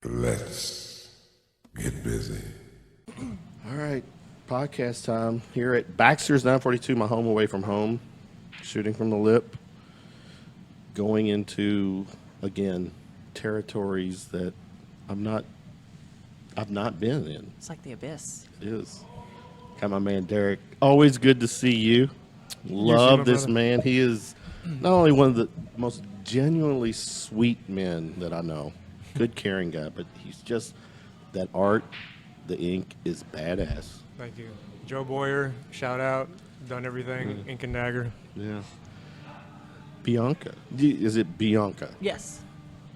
Let's get busy. All right, podcast time here at Baxter's 942, my home away from home, shooting from the lip, going into, again, territories that I've not been in. It's like the abyss. It is. Got my man Derek. Always good to see you. Love this man. He is not only one of the most genuinely sweet men that I know. Good, caring guy, but he's just that art, the ink is badass. Thank you. Joe Boyer, shout out, done everything, ink and dagger. Yeah. Bianca. Is it Bianca? Yes.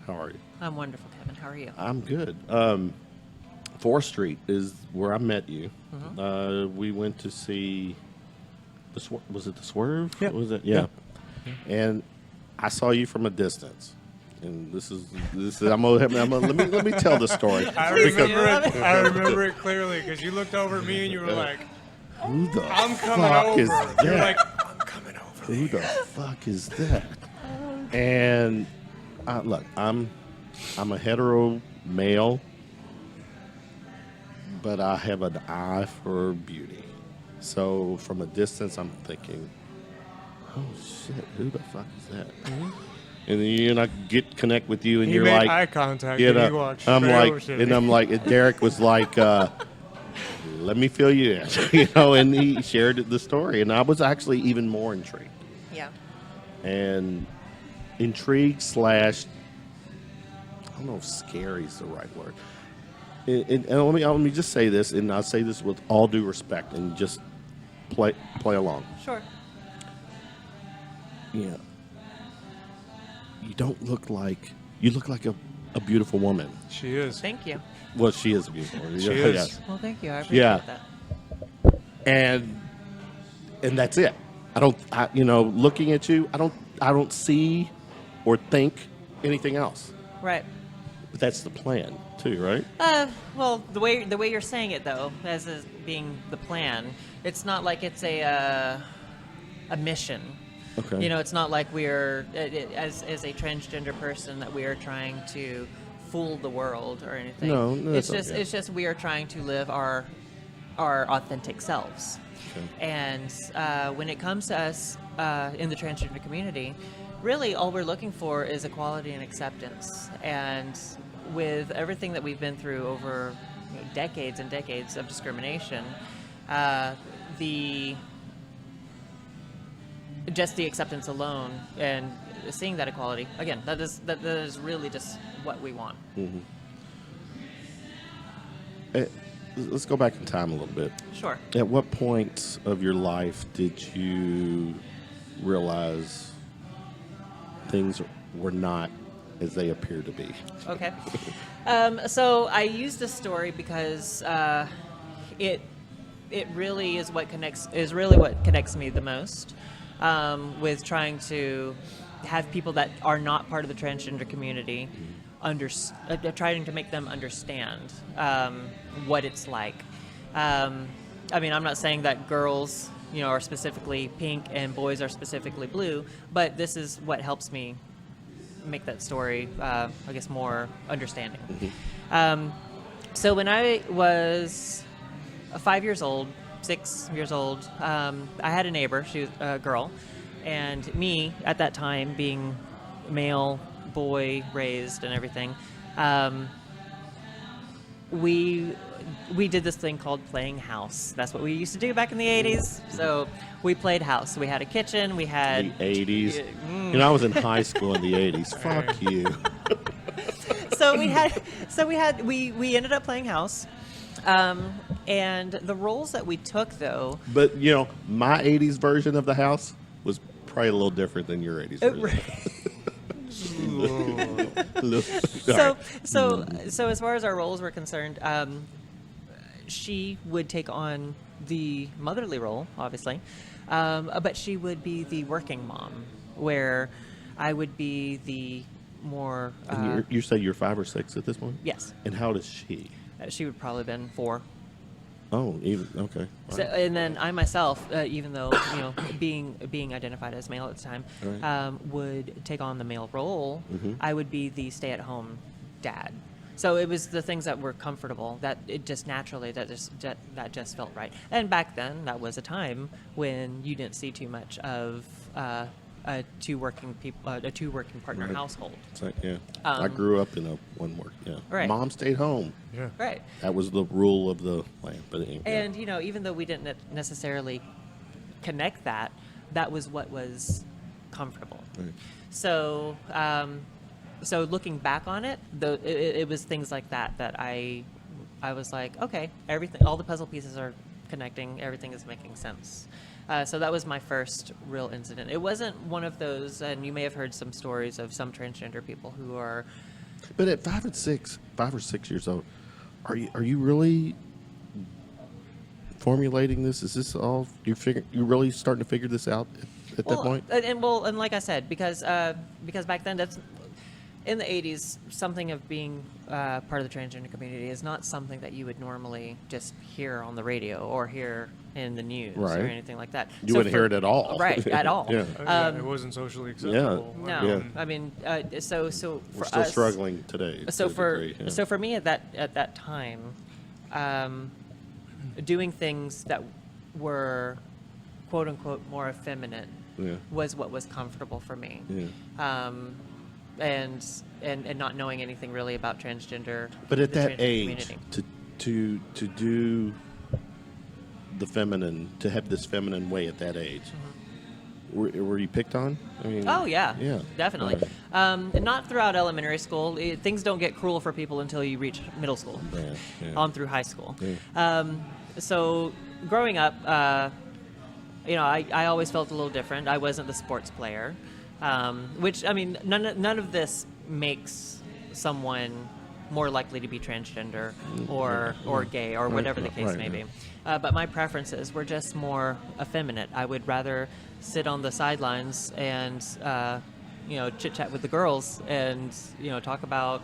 How are you? I'm wonderful, Kevin. How are you? I'm good. 4th Street is where I met you. We went to see was it the Swerve? Yeah. Was it? Yeah. And I saw you from a distance. And this is let me tell the story. I remember it clearly because you looked over at me and you were like, Who the I'm coming fuck over. is that? You're like, I'm coming over. Who the fuck is that? And look, I'm a hetero male, but I have an eye for beauty. So from a distance, I'm thinking, oh shit, who the fuck is that? And then I connect with you, and He you're made like, eye contact you and know, he walked I'm straight like, over to and me. I'm like, and Derek was like, let me fill you in, and he shared the story, and I was actually even more intrigued. Yeah. And intrigued / I don't know if scary is the right word. And let me just say this, and I'll say this with all due respect, and just play along. Sure. Yeah. You don't look like you look like a beautiful woman. She is. Thank you. Well, she is a beautiful woman. She Yeah, is. yes. Well, thank you. I appreciate Yeah. that. And that's it. Looking at you, I don't see or think anything else. Right. But that's the plan too, right? Well, the way you're saying it though, as is being the plan, it's not like it's a mission. Okay. You know, it's not like we're as a transgender person that we are trying to fool the world or anything. No, it's that's okay. it's just we are trying to live our authentic selves. Okay. And when it comes to us in the transgender community, really all we're looking for is equality and acceptance. And with everything that we've been through over decades and decades of discrimination, just the acceptance alone and seeing that equality, again, that is really just what we want. Let's go back in time a little bit. Sure. At what point of your life did you realize things were not as they appear to be? Okay. So I use this story because it really is what connects me the most with trying to have people that are not part of the transgender community trying to make them understand what it's like. I mean, I'm not saying that girls, are specifically pink and boys are specifically blue, but this is what helps me make that story, I guess, more understanding. So when I was 5 years old, 6 years old, I had a neighbor. She was a girl, and me at that time, being male, boy raised, and everything, we did this thing called playing house. That's what we used to do back in the 80s. So we played house. We had a kitchen. We had The 80s. I was in high school in the 80s. Fuck you. we ended up playing house. And the roles that we took, though. But my 80s version of the house was probably a little different than your 80s version. So as far as our roles were concerned, she would take on the motherly role, obviously, but she would be the working mom, where I would be the more. And you say you're 5 or 6 at this point? Yes. And how old is she? She would probably have been 4. Oh, even okay. So, and then I myself, even though being identified as male at the time, Right. would take on the male role. I would be the stay-at-home dad. So it was the things that were comfortable, that it just naturally, that just felt right. And back then, that was a time when you didn't see too much of a two working partner Right. household. It's like, yeah. I grew up in a one work. Yeah. Right. Mom stayed home. Yeah. Right. That was the rule of the land. But anyway, And even though we didn't necessarily connect that, that was what was comfortable. Right. So, so looking back on it, it was things like that I was like, okay, everything, all the puzzle pieces are connecting, everything is making sense. So that was my first real incident. It wasn't one of those, and you may have heard some stories of some transgender people who are. But at 5 or 6 years old, are you really formulating this? Is this all you really starting to figure this out at that point? And like I said, because back then, that's in the 80s, something of being part of the transgender community is not something that you would normally just hear on the radio or hear in the news Right. or anything like that. You wouldn't hear it at all. Right, at all. Yeah. It wasn't socially acceptable. No, Yeah. I mean, so for We're still us, struggling today. So to a for degree, yeah. so for me at that time, doing things that were quote unquote more effeminate Yeah. was what was comfortable for me. Yeah. And not knowing anything really about transgender. But at the that transgender age, community. to do the feminine, to have this feminine way at that age, were you picked on? I mean, Oh yeah, yeah, definitely. Not throughout elementary school. Things don't get cruel for people until you reach middle school, Yeah. on through high school. Yeah. So growing up, I always felt a little different. I wasn't the sports player, which I mean, none of this makes someone more likely to be transgender or gay or whatever the case Right, may yeah. be. But my preferences were just more effeminate. I would rather sit on the sidelines and chit chat with the girls and talk about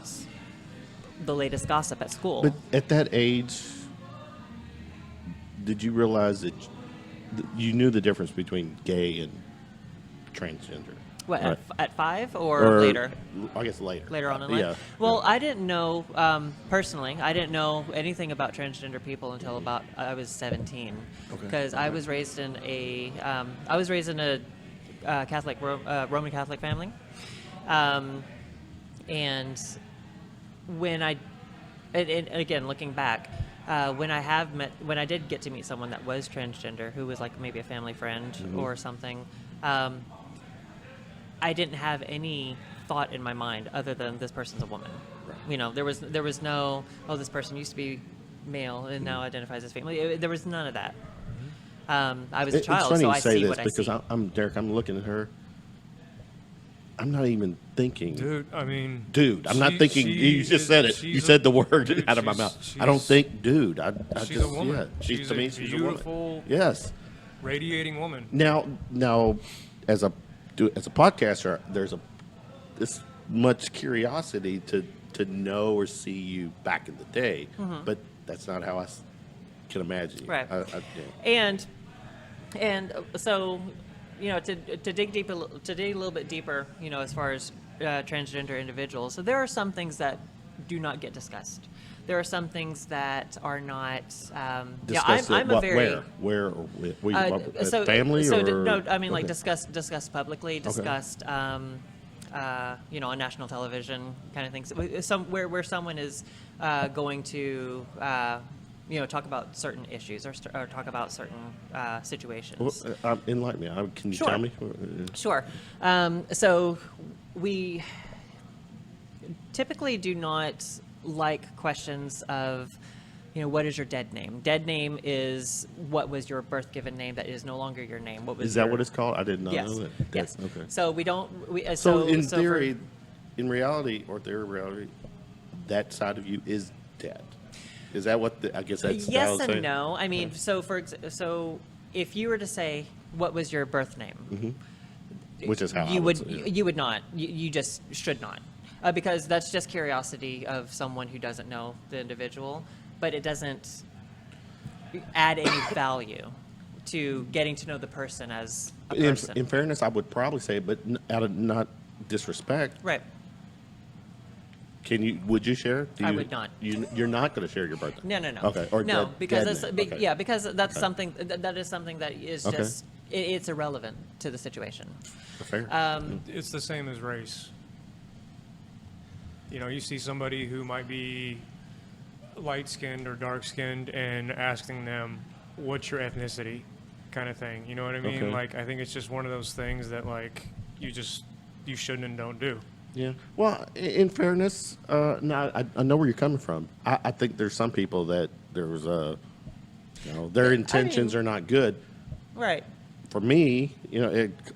the latest gossip at school. But at that age, did you realize that you knew the difference between gay and transgender? What, Right. at 5 or later? I guess later. Later on in life? Yeah. Well, I didn't know, personally, I didn't know anything about transgender people until about I was 17. Okay. Because I was raised in a Catholic, Roman Catholic family. And when and again, looking back, when I did get to meet someone that was transgender, who was like maybe a family friend or something, I didn't have any thought in my mind other than this person's a woman. Right. There was no, this person used to be male and now identifies as female. There was none of that. I was a child, it's funny so you I say see this what I because see. I'm Derek. I'm looking at her. I'm not even thinking. Dude, I mean. I'm not thinking. You just said it. You said the word out of my mouth. I don't think, dude. I She's just, a woman. Yeah, She's to a me, she's a woman. beautiful, Yes. radiating woman. Now, as a podcaster, there's this much curiosity to know or see you back in the day, but that's not how I can imagine you. Right. Yeah. And so, to dig a little bit deeper, as far as transgender individuals, so there are some things that do not get discussed. There are some things that are not. Discuss I'm it, a very where or with, family so or no, I mean like okay. discussed publicly, discussed on national television kind of things. Where someone is going to talk about certain issues or talk about certain situations. Well, enlighten me. Can you Sure. tell me? Sure. So we typically do not like questions of, what is your dead name? Dead name is what was your birth given name that is no longer your name. What was Is that what it's called? I did not Yes. know that. Yes. Okay. So we don't. So in theory, in reality, that side of you is dead. Is that what I guess that's what I yes was and saying? no. I mean, so if you were to say what was your birth name, Which is how you I would say it. you would not. You just should not, because that's just curiosity of someone who doesn't know the individual, but it doesn't add any value to getting to know the person as a person. In fairness, I would probably say, but out of not disrespect, Right. Can you? Would you share? I would not. You're not going to share your birthday. No. Okay. Or no, dead- because dead it's, name. Okay. yeah, because that's something that is something that is Okay. just it's irrelevant to the situation. Fair. It's the same as race. You know, you see somebody who might be light-skinned or dark-skinned and asking them, what's your ethnicity, kind of thing. You know what I mean? Okay. Like, I think it's just one of those things that, like, you shouldn't and don't do. Yeah. Well, in fairness, no, I know where you're coming from. I think there's some people that there's their intentions are not good. Right. For me,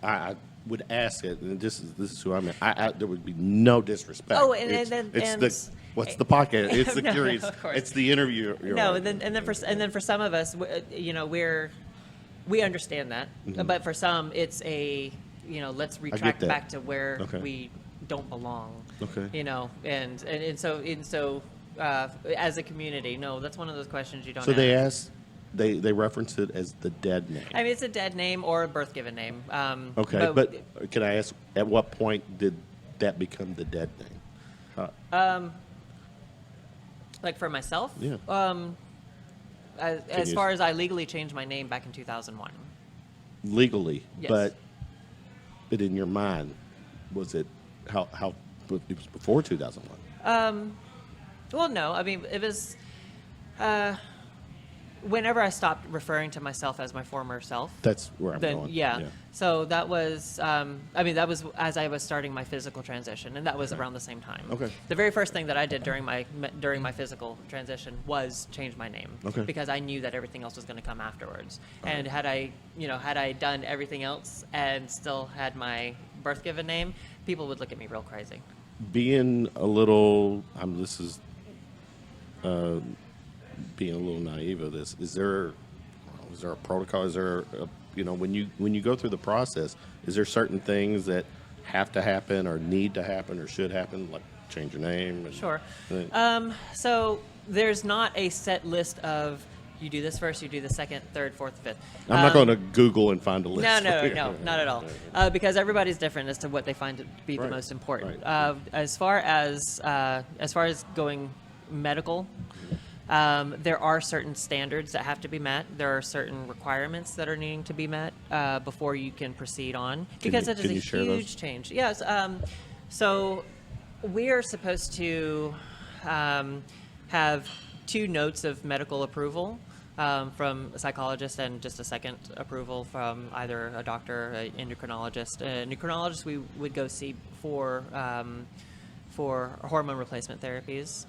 I would ask it, and this is who I'm. There would be no disrespect. Oh, What's the podcast? It's the No, curious. of course. It's the interview. No, and then for some of us, we understand that, but for some, it's let's retract that. back to where Okay. we don't belong. Okay. And so as a community, no, that's one of those questions you don't. So ask. they asked. They referenced it as the dead name. I mean, it's a dead name or a birth given name. Okay, but can I ask, at what point did that become the dead name? like for myself, Yeah. As far as I legally changed my name back in 2001. Legally, Yes. but in your mind, was it how it was before 2001? Well, no. I mean, it was whenever I stopped referring to myself as my former self. That's where I'm going. Yeah. So that was, that was as I was starting my physical transition, and that was around the same time. Okay. The very first thing that I did during my physical transition was change my name. Okay. Because I knew that everything else was going to come afterwards. And had I done everything else and still had my birth given name, people would look at me real crazy. Being a little, this is being a little naive of this. Is there a protocol? Is there when you go through the process, is there certain things that have to happen or need to happen or should happen, like change your name? Sure. So there's not a set list of you do this first, you do the second, third, fourth, fifth. I'm not going to Google and find a list. No, not at all. Because everybody's different as to what they find to be the Right, most important. right. As far as going medical, there are certain standards that have to be met. There are certain requirements that are needing to be met before you can proceed on, because it is a huge change. Yes. So we are supposed to have 2 notes of medical approval from a psychologist and just a second approval from either a doctor, an endocrinologist. An endocrinologist we would go see for hormone replacement therapies.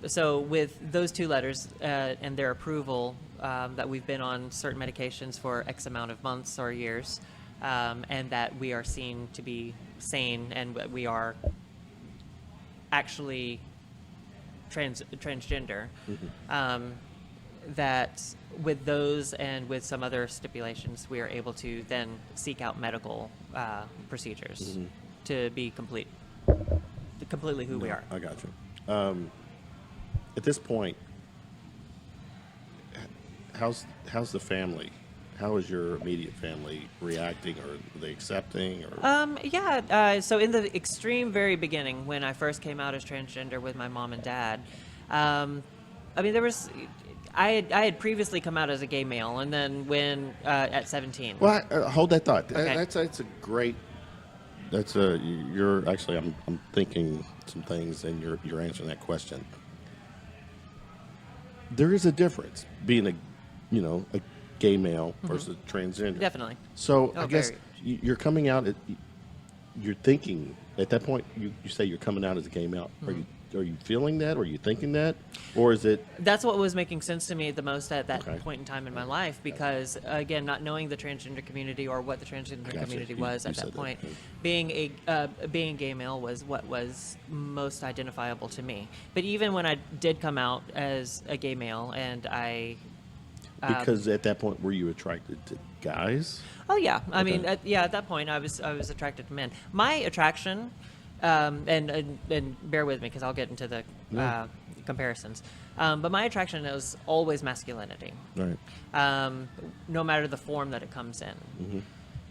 So with those 2 letters and their approval that we've been on certain medications for X amount of months or years, and that we are seen to be sane and we are actually transgender, that with those and with some other stipulations, we are able to then seek out medical procedures to be completely who we are. I got you. At this point, how's the family? How is your immediate family reacting? Or are they accepting? Or So in the extreme very beginning, when I first came out as transgender with my mom and dad, there was. I had previously come out as a gay male, and then when at 17. Well, hold that thought. Okay. That's a great. You're actually. I'm thinking some things, and you're answering that question. There is a difference being a gay male versus transgender. Definitely. So Oh, I guess very. you're coming out. You're thinking at that point. You say you're coming out as a gay male. Are you feeling that? Or are you thinking that? Or is it? That's what was making sense to me the most at that Okay. point in time in my life, because again, not knowing the transgender community or what the transgender Gotcha. community You was at said that that, point, yeah. being a gay male was what was most identifiable to me. But even when I did come out as a gay male, and I Because at that point, were you attracted to guys? Oh yeah, I mean, Okay. at that point, I was attracted to men. My attraction, and bear with me because I'll get into the comparisons. But my attraction is always masculinity, Right. no matter the form that it comes in.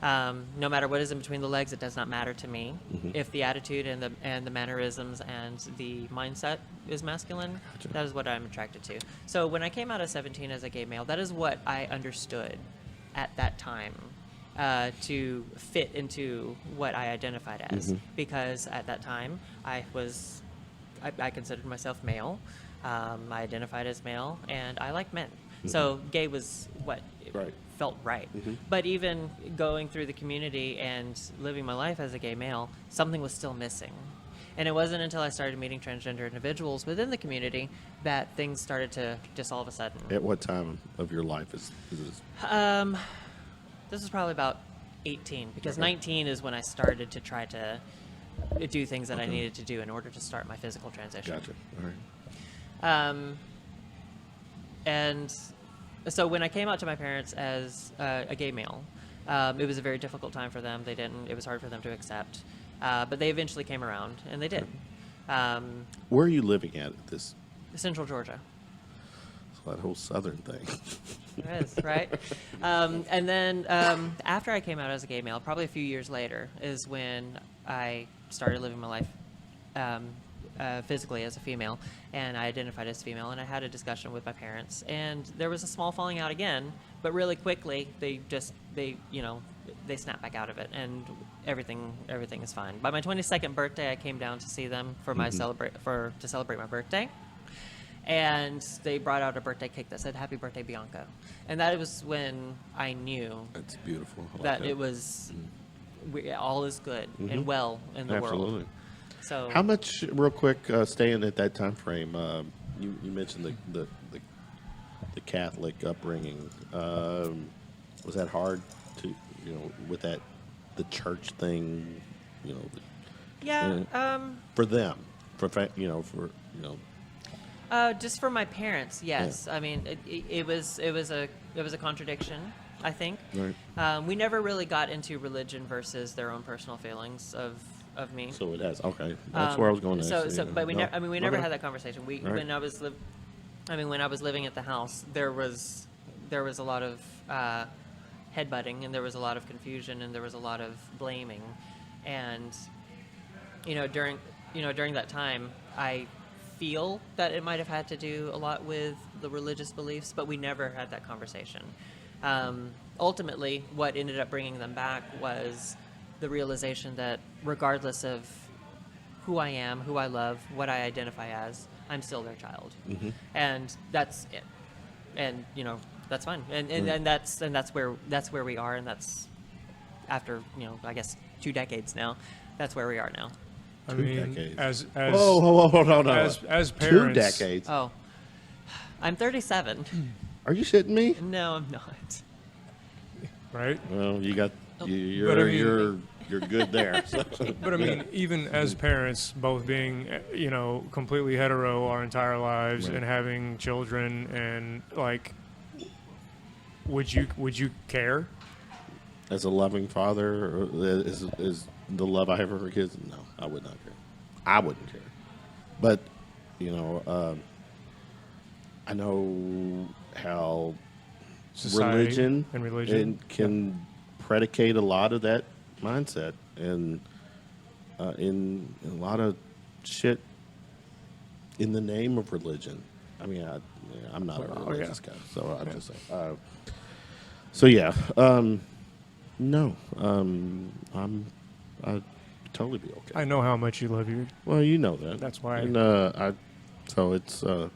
No matter what is in between the legs, it does not matter to me. If the attitude and the mannerisms and the mindset is masculine, that is what I'm attracted to. So when I came out at 17 as a gay male, that is what I understood at that time to fit into what I identified as. Because at that time, I considered myself male. I identified as male, and I liked men. So gay was what felt right. But even going through the community and living my life as a gay male, something was still missing. And it wasn't until I started meeting transgender individuals within the community that things started to just all of a sudden. At what time of your life is this? This was probably about 18, because 19 is when I started to try to do things that I needed to do in order to start my physical transition. Gotcha. All right. And so when I came out to my parents as a gay male, it was a very difficult time for them. It was hard for them to accept. But they eventually came around, and they did. Where are you living at this? Central Georgia. So that whole southern thing. It is, right? And then after I came out as a gay male, probably a few years later, is when I started living my life physically as a female, and I identified as female, and I had a discussion with my parents, and there was a small falling out again, but really quickly they snapped back out of it, and everything is fine. By my 22nd birthday, I came down to see them for my to celebrate my birthday. And they brought out a birthday cake that said "Happy Birthday, Bianca," and that was when I knew That's beautiful. I like that it was all is good and well in the Absolutely. world. So How much, real quick, staying at that time frame? You mentioned the Catholic upbringing. Was that hard to with that the church thing? For them, just for my parents, yes. I mean, it was a contradiction, I think. Right. We never really got into religion versus their own personal feelings of me. So it has. Okay, that's where I was going next. But we never had that conversation. Right. When I was living at the house, there was a lot of headbutting, and there was a lot of confusion, and there was a lot of blaming, and during that time, I feel that it might have had to do a lot with the religious beliefs, but we never had that conversation. Ultimately, what ended up bringing them back was the realization that regardless of who I am, who I love, what I identify as, I'm still their child. And that's it. And that's fine. And that's where we are, and that's after I guess 2 decades now. That's where we are now. I 2 mean, decades. as Whoa, no. as 2 parents, decades. Oh, I'm 37. Are you shitting me? No, I'm not. right? Well, you got But I you're mean- you're good there. So, But I mean, even as parents, both being, completely hetero our entire lives Right. and having children, and like, would you care? as a loving father, is the love I have for kids? No, I would not care. I wouldn't care. But I know how Society religion and religion can predicate a lot of that mindset, and in a lot of shit in the name of religion. I mean, I'm not a religious guy, so I'm just saying. So yeah, no, I'd totally be okay. I know how much you love you. Well, you know that. That's why. And so it's no,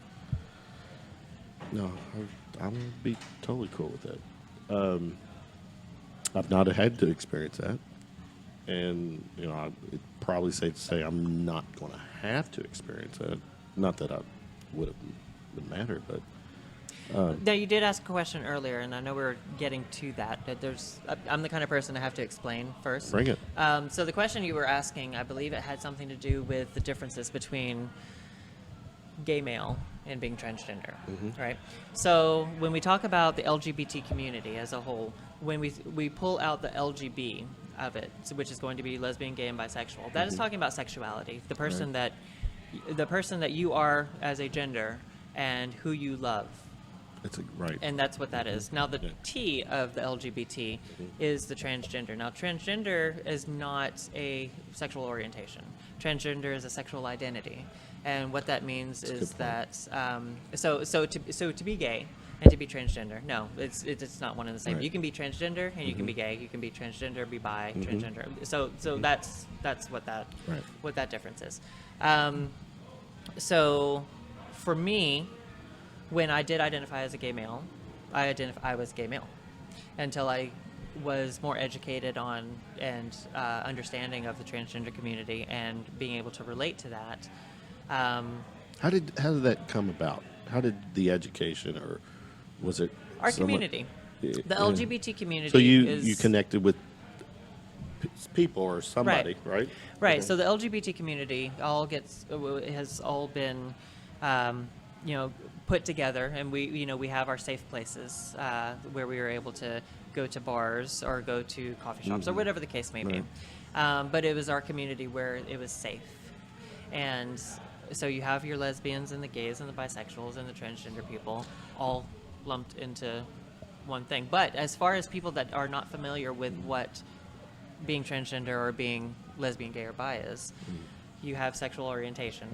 I'm gonna be totally cool with that. I've not had to experience that, and it's probably safe to say I'm not going to have to experience that. Not that I would matter, but Now, you did ask a question earlier, and I know we were getting to that. I'm the kind of person to have to explain first. bring it. So the question you were asking, I believe it had something to do with the differences between gay male and being transgender, right? So when we talk about the LGBT community as a whole, when we pull out the LGB of it, which is going to be lesbian, gay, and bisexual, that is talking about sexuality. The person that you are as a gender and who you love. It's right. And that's what that is. Now, the Yeah. T of the LGBT is the transgender. Now, transgender is not a sexual orientation. Transgender is a sexual identity. And what that means That's a is good that, so to be gay and to be transgender, no, it's not one and the same. Right. You can be transgender and you can be gay. You can be transgender, be bi, transgender. So that's what that Right. what that difference is. So for me, when I did identify as a gay male, I was gay male until I was more educated on and understanding of the transgender community and being able to relate to that. How did that come about? How did the education, or was it Our someone- community, Yeah. the LGBT community. So you is, connected with people or somebody, right? Right. Okay. So the LGBT community has all been, put together, and we have our safe places where we were able to go to bars or go to coffee shops or whatever the case may be. But it was our community where it was safe, and so you have your lesbians and the gays and the bisexuals and the transgender people all lumped into one thing. But as far as people that are not familiar with what being transgender or being lesbian, gay, or bi is, you have sexual orientation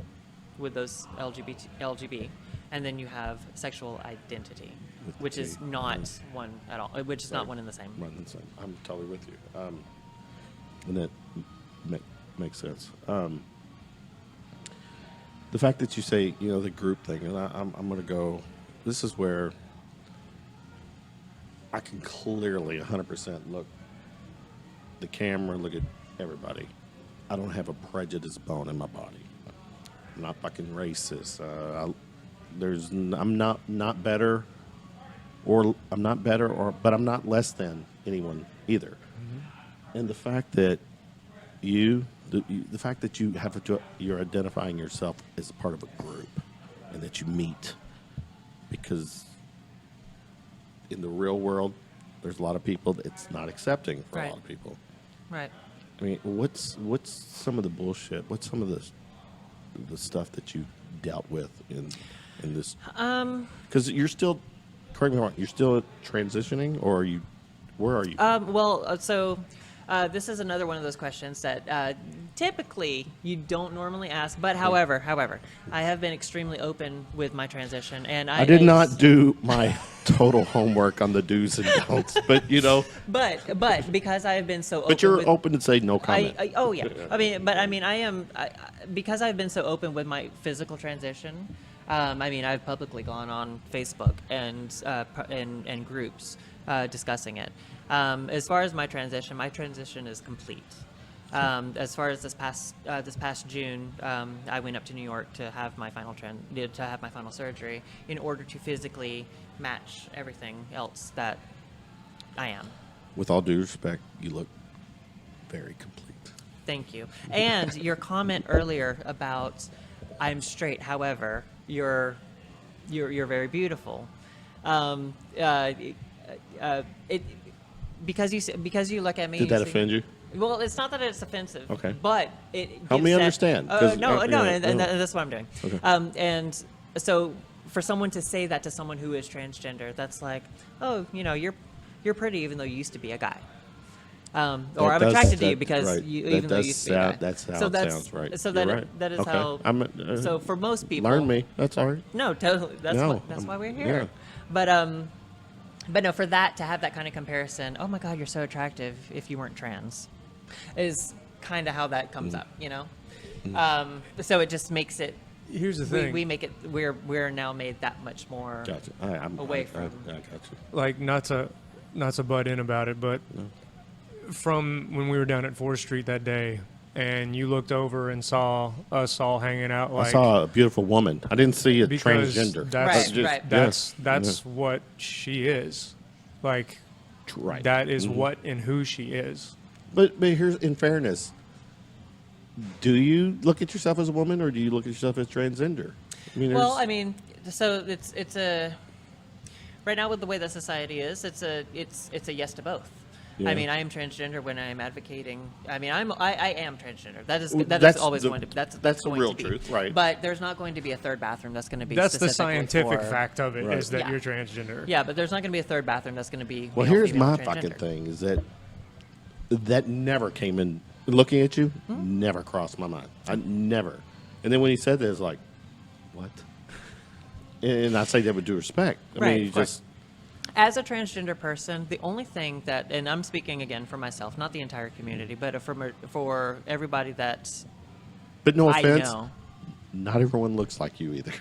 with those LGB, and then you have sexual identity, With the which is T. not one at all, which is not one and the same. Right, that's fine. I'm totally with you. And that makes sense. The fact that you say, the group thing, and I'm going to go, this is where I can clearly 100% look the camera, look at everybody. I don't have a prejudice bone in my body. I'm not fucking racist. I'm not better, but I'm not less than anyone either. And the fact that the fact that you're identifying yourself as a part of a group, and that you meet, because in the real world, there's a lot of people that it's not accepting for a lot of people. Right. I mean, what's some of the bullshit? What's some of the stuff that you dealt with in this? Because you're still, correct me if I'm wrong, you're still transitioning, or where are you? This is another one of those questions that typically you don't normally ask. But however, I have been extremely open with my transition, and I did not do my total homework on the do's and don'ts, but But because I have been so open. But you're open to say no comment. Oh yeah. Because I've been so open with my physical transition. I've publicly gone on Facebook and groups discussing it. As far as my transition is complete. As far as this past June, I went up to New York to have my final surgery in order to physically match everything else that I am. With all due respect, you look very complete. Thank you. And your comment earlier about I'm straight, however, you're very beautiful. Because you look at me. Did that offend you? Well, it's not that it's offensive. Okay. But it Help me gives understand, that- 'cause, no, yeah, and no. that's what I'm doing. Okay. And so for someone to say that to someone who is transgender, that's like, oh, you're pretty even though you used to be a guy. Or I'm attracted to you because right. even though you used to be a guy. That's how so it that's, sounds, right? So You're that right. that is Okay. how. So for most people, Learn me. That's all right. No, totally. That's why we're here. Yeah. But no, for that to have that kind of comparison, oh my God, you're so attractive if you weren't trans, is kind of how that comes up, So it just makes it. Here's the thing. We make it. We're now made that much more. Gotcha. Away from- I got you. Like, not to butt in about it, but from when we were down at 4th Street that day, and you looked over and saw us all hanging out, like, I saw a beautiful woman. I didn't see a because transgender. That's, Right. That's what she is. Like, Right. that is what and who she is. But here's, in fairness, do you look at yourself as a woman, or do you look at yourself as transgender? So it's a right now with the way that society is, it's a yes to both. Yeah. I mean, I am transgender when I am advocating. I mean, I am transgender. That's always going to that's the going real to be. truth, right? But there's not going to be a third bathroom that's going to be. That's the specifically scientific for- fact of it, Right. is that Yeah. you're transgender. Yeah, but there's not going to be a third bathroom that's going to be. Well, male, here's female, my transgender. fucking thing: is that never came in. Looking at you, never crossed my mind. I never. And then when he said that, it's like, what? And I say that with due respect. I Right, mean, you of course. just. As a transgender person, the only thing that, and I'm speaking again for myself, not the entire community, but for everybody that's But no I offense, know. not everyone looks like you either.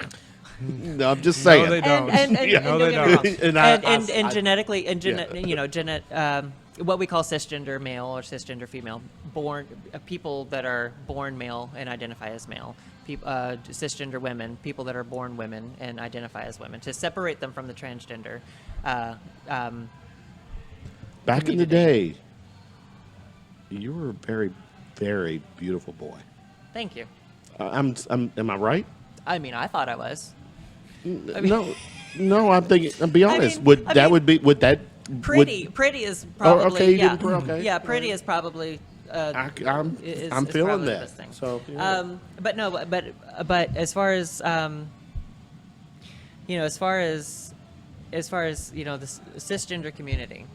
No, I'm just saying. No, they don't. Yeah. No, don't they get me don't. wrong. And and genetically, and Yeah. you know, what we call cisgender male or cisgender female, people that are born male and identify as male, cisgender women, people that are born women and identify as women, to separate them from the transgender. Back in the day, you were a very, very beautiful boy. Thank you. Am I right? I mean, I thought I was. No, I'm thinking. I'll be honest. mean- Would I that mean, would that Pretty is probably okay, you yeah, didn't okay. yeah. Pretty is probably. I'm is feeling probably the that. best thing. So yeah. But no, but as far as you know, as far as you know, the cisgender community,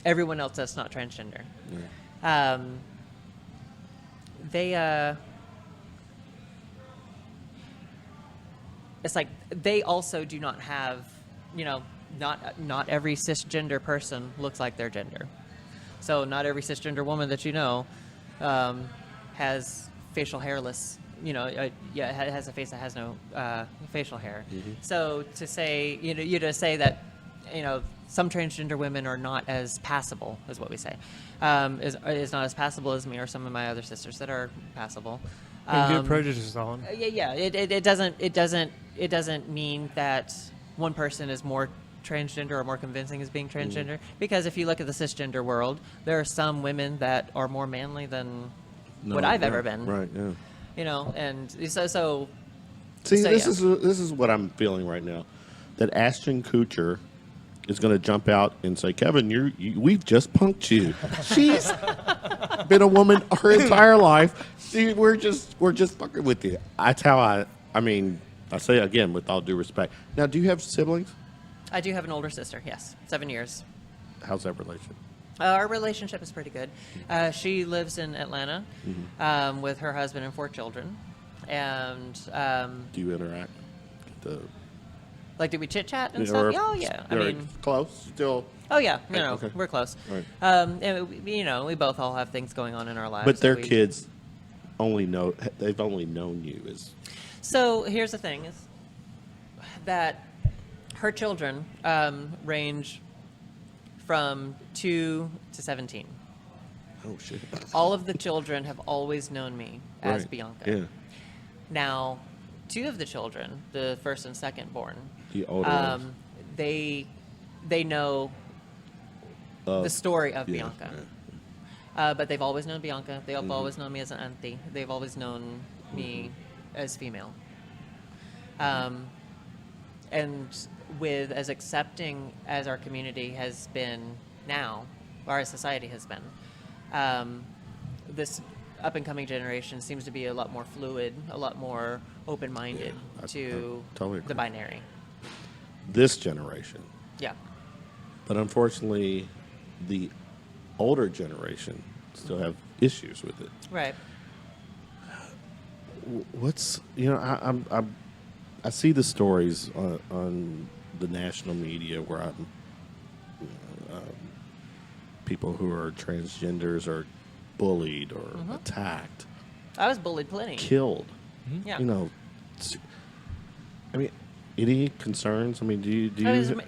everyone else that's not transgender, they it's like they also do not have, you know, not every cisgender person looks like their gender. So not every cisgender woman that you know has facial hairless, you know, has a face that has no facial hair. So to say, you to say that, you know, some transgender women are not as passable, is what we say, is not as passable as me or some of my other sisters that are passable. And get prejudices on. Yeah. It doesn't mean that one person is more transgender or more convincing as being transgender, because if you look at the cisgender world, there are some women that are more manly than what I've ever been. Right. Yeah. You know, and so See, So, this yeah. is what I'm feeling right now. That Ashton Kutcher is going to jump out and say, "Kevin, we've just punked you." She's been a woman her entire life. See, we're just fucking with you. That's how I mean, I say again with all due respect. Now, do you have siblings? I do have an older sister. Yes, 7 years. How's that relation? Our relationship is pretty good. She lives in Atlanta with her husband and 4 children. And Do you interact? like, do we chit chat and Or- stuff? Oh yeah. I or mean, close still. oh yeah. You know, Okay. we're close. Right. And you know, we both all have things going on in our lives. But their that we- kids they've only known you as So here's the thing: is that her children range from 2 to 17. oh shit. All of the children have always known me as Right. Bianca. Yeah. Now, 2 of the children, the first and second born, The older ones. they know the story of Bianca. But they've always known Bianca. They've always known me as an auntie. They've always known me as female. And with as accepting as our community has been now, or our society has been, this up-and-coming generation seems to be a lot more fluid, a lot more open-minded I to totally agree. the binary. This generation. Yeah. But unfortunately, the older generation still have issues with it. Right. What's I see the stories on the national media where people who are transgenders are bullied or attacked, I was bullied plenty. killed. Yeah. You know, I mean, any concerns? I mean, do you?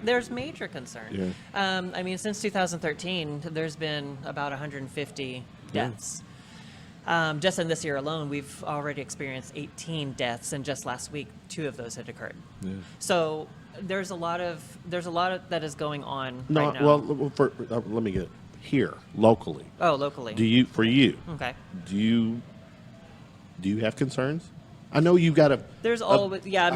There's major concern. Yeah. I mean, since 2013, there's been about 150 deaths. Just in this year alone, we've already experienced 18 deaths, and just last week, 2 of those had occurred. Yeah. So there's a lot of that is going on No, right now. well, let me get here locally. Oh, locally. Do you? Okay. Do you have concerns? I know you got a. There's always you got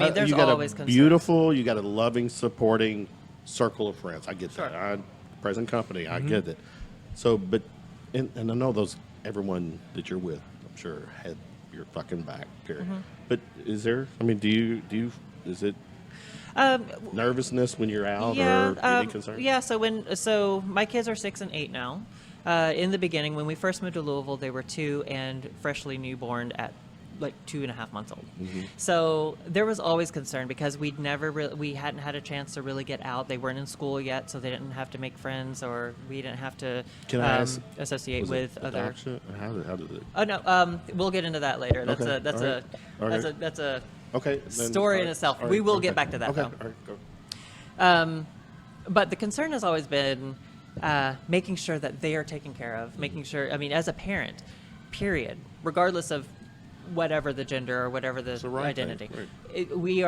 always a concerns. beautiful. You got a loving, supporting circle of friends. I get Sure. that. present company. I get it. So, but and I know everyone that you're with, I'm sure, had your fucking back. Period. But is there? I mean, do you? Is it nervousness when you're out, or any concern? Yeah. So my kids are 6 and 8 now. In the beginning, when we first moved to Louisville, they were 2 and freshly newborn at like 2.5 months old. So there was always concern because we hadn't had a chance to really get out. They weren't in school yet, so they didn't have to make friends, or we didn't have to associate with other. Adoption? How did it? Oh no, we'll get into that later. That's Okay. that's a Okay. story in itself. We will get back to that. Okay. Though. All right, go. But the concern has always been making sure that they are taken care of, making sure, I mean, as a parent, period, regardless of whatever the gender or whatever the right identity, thing, right. we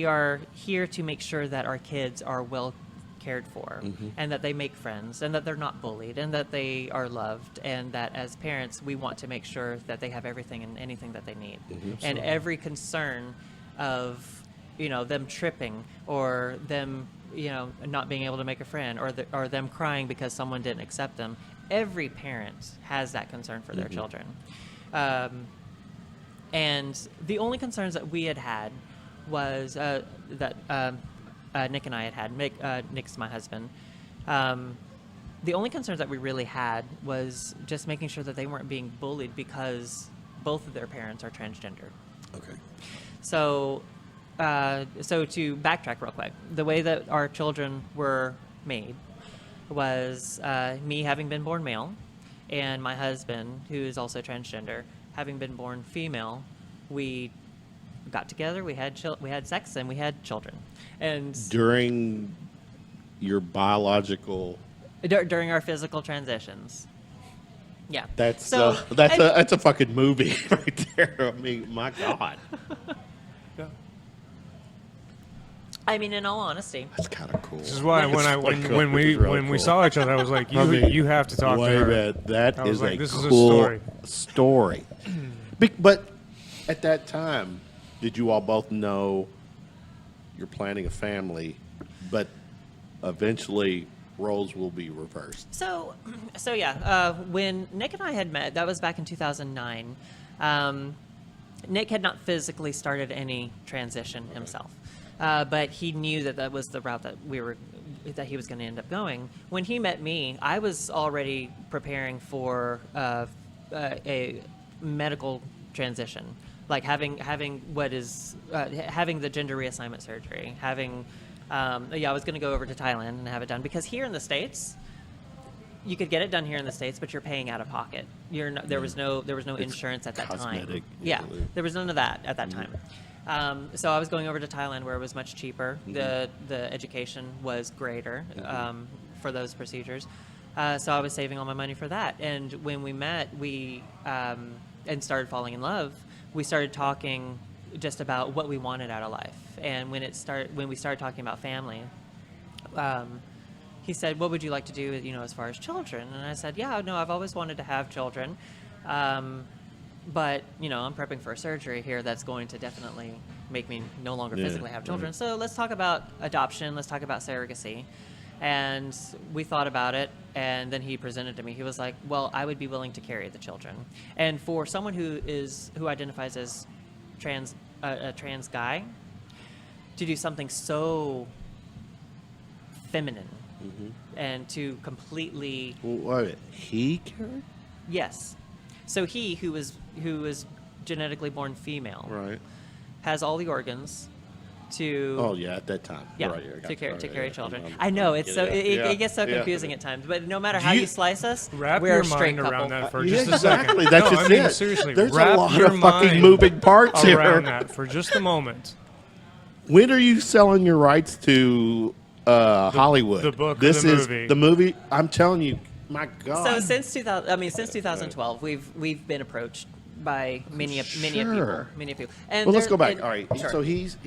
are here to make sure that our kids are well cared for and that they make friends and that they're not bullied and that they are loved, and that as parents we want to make sure that they have everything and anything that they need. And every concern of them tripping or them not being able to make a friend or them crying because someone didn't accept them, every parent has that concern for their children. And the only concerns that we had was that Nick and I had. Nick's my husband. The only concerns that we really had was just making sure that they weren't being bullied because both of their parents are transgender. Okay. So to backtrack real quick, the way that our children were made was me having been born male and my husband, who is also transgender, having been born female. We got together, we had sex, and we had children. And During your biological, during our physical transitions. Yeah. that's so a fucking movie right there. I mean, my God, Yeah. I mean, in all honesty, that's kind of cool. This is why when we saw each other, I was like, you have to talk to Wait a her. minute, that I was is like, a this is a cool story. But at that time, did you all both know you're planning a family, but eventually roles will be reversed? So yeah, when Nick and I had met, that was back in 2009. Nick had not physically started any transition himself, but he knew that was the route that he was going to end up going. When he met me, I was already preparing for a medical transition, like having the gender reassignment surgery, I was going to go over to Thailand and have it done, because here in the States you could get it done here in the States, but you're paying out of pocket. There was no insurance at that cosmetic, time. Yeah, usually. there was none of that at that time. So I was going over to Thailand, where it was much cheaper. The education was greater for those procedures. So I was saving all my money for that. And when we met, and started falling in love, we started talking just about what we wanted out of life. And when we started talking about family, he said, "What would you like to do, as far as children?" And I said, "Yeah, no, I've always wanted to have children, but I'm prepping for a surgery here that's going to definitely make me no longer physically have children. Right. So let's talk about adoption. Let's talk about surrogacy." And we thought about it, and then he presented to me. He was like, "Well, I would be willing to carry the children." And for someone who identifies as a trans guy, to do something so feminine and to completely What? He carried? yes, so he who was genetically born female, Right. has all the organs to Oh yeah, at that time. Yeah, Right, I got to you. carry All right, carry yeah. children. I'm- I know I'm it's so getting it gets so Yeah. confusing at times, but no matter how you- you slice us, Wrap we're your a straight mind couple. around that for Yeah, just a second. exactly. That's no, just I mean, it. seriously, There's a wrap lot your of fucking mind moving parts here. around that for just a moment. When are you selling your rights to Hollywood? the book or This the is movie? the movie. I'm telling you, my God. So since 2012, we've been approached by many of Sure. people. And Well, let's go back. and- All right. sure. So he's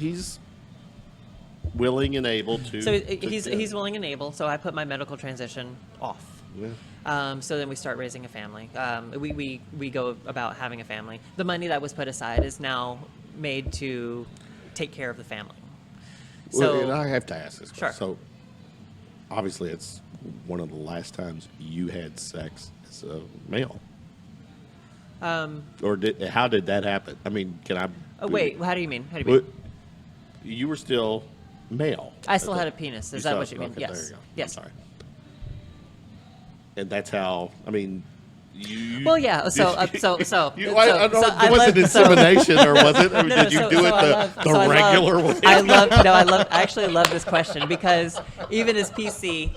willing and able to. So to- he's willing and able. So I put my medical transition off. Yeah. So then we start raising a family. We go about having a family. The money that was put aside is now made to take care of the family. Well, So and I have to ask this. Sure. So obviously it's one of the last times you had sex as a male. Or how did that happen? I mean, can I? Oh, wait, how do you mean? How do you mean? You were still male. I still had a penis. Is that what you mean? Okay, Yes. There you go. Yes. I'm sorry. And that's how. I mean, you. Well, yeah. So. It I wasn't insemination, or was it? Or did you do it the regular way? I actually love this question because even as PC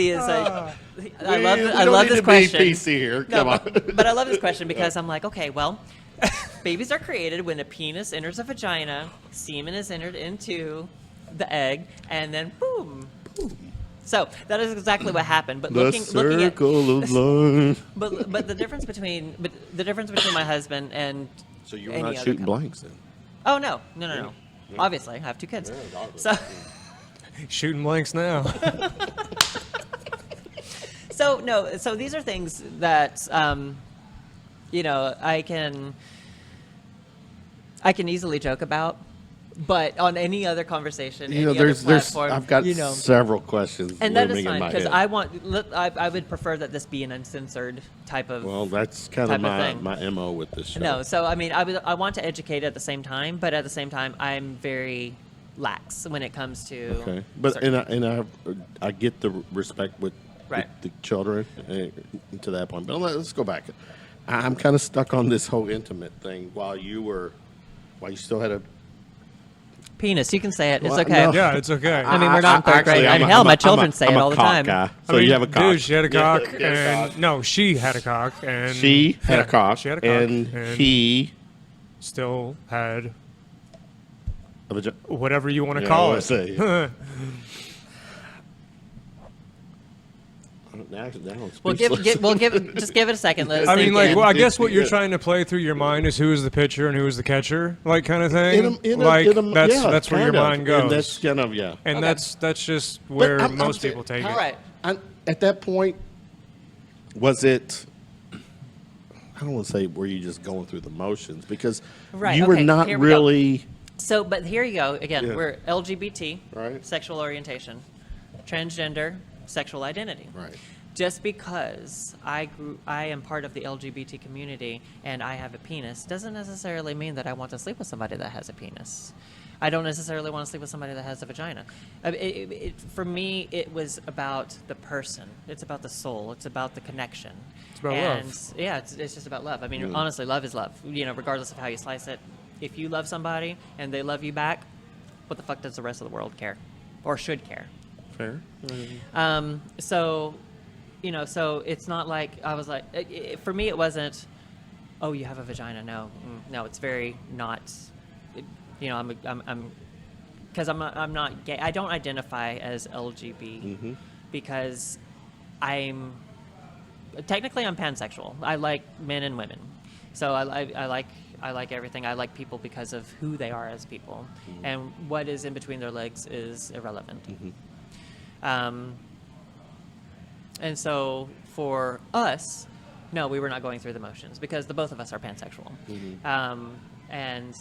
is I love this question. Be PC here. Come on. But I love this question because I'm like, okay, well, babies are created when a penis enters a vagina, semen is entered into the egg, and then boom. So that is exactly what happened. But looking at of life. but the difference between my husband and So you were any not other shooting couple- blanks then? Oh no. Obviously, I have 2 kids. So Shooting blanks now. so these are things that I can easily joke about, but on any other conversation, other platform, I've got several questions. and that is looming in fine my because head. I would prefer that this be an uncensored type of. Well, that's kind type of of thing. my MO with this show. No, so I mean, I want to educate at the same time, but at the same time, I'm very lax when it comes to. Okay, but certain- I get the respect with Right. the children to that point. But let's go back. I'm kind of stuck on this whole intimate thing. While you still had a penis, you can say it. It's Well, okay. no. Yeah, it's okay. I mean, we're not in 3rd grade. I mean, hell, my children say it all the time. Guy. I So mean, you have a cock. Dude, she had a cock, Yeah, and no, she had a cock, and She had a cock. She had a cock, and he still had a vagina. whatever you want to Yeah, call I it. say. Well, just give it a second. Let us I mean, think like, in. well, I guess what you're trying to play through your mind is who is the pitcher and who is the catcher, like kind of thing. That's where your mind goes. And that's kind of And Okay. that's just where But most people take All it. right. At that point, was it? I don't want to say were you just going through the motions because Right, you were okay, not here we go. really. So, but here you go. Again, Yeah. we're LGBT, Right. sexual orientation, transgender, sexual identity. Right. Just because I am part of the LGBT community and I have a penis doesn't necessarily mean that I want to sleep with somebody that has a penis. I don't necessarily want to sleep with somebody that has a vagina. For me, it was about the person. It's about the soul. It's about the connection. It's about love. Yeah, it's just about love. I mean, honestly, love is love. Regardless of how you slice it. If you love somebody and they love you back, what the fuck does the rest of the world care, or should care? Fair. So it's not like I was like, for me, it wasn't, oh, you have a vagina. No, no, it's very not, because I'm not gay. I don't identify as LGBT because I'm pansexual. I like men and women. So I like everything. I like people because of who they are as people. And what is in between their legs is irrelevant. And so for us, no, we were not going through the motions because the both of us are pansexual. And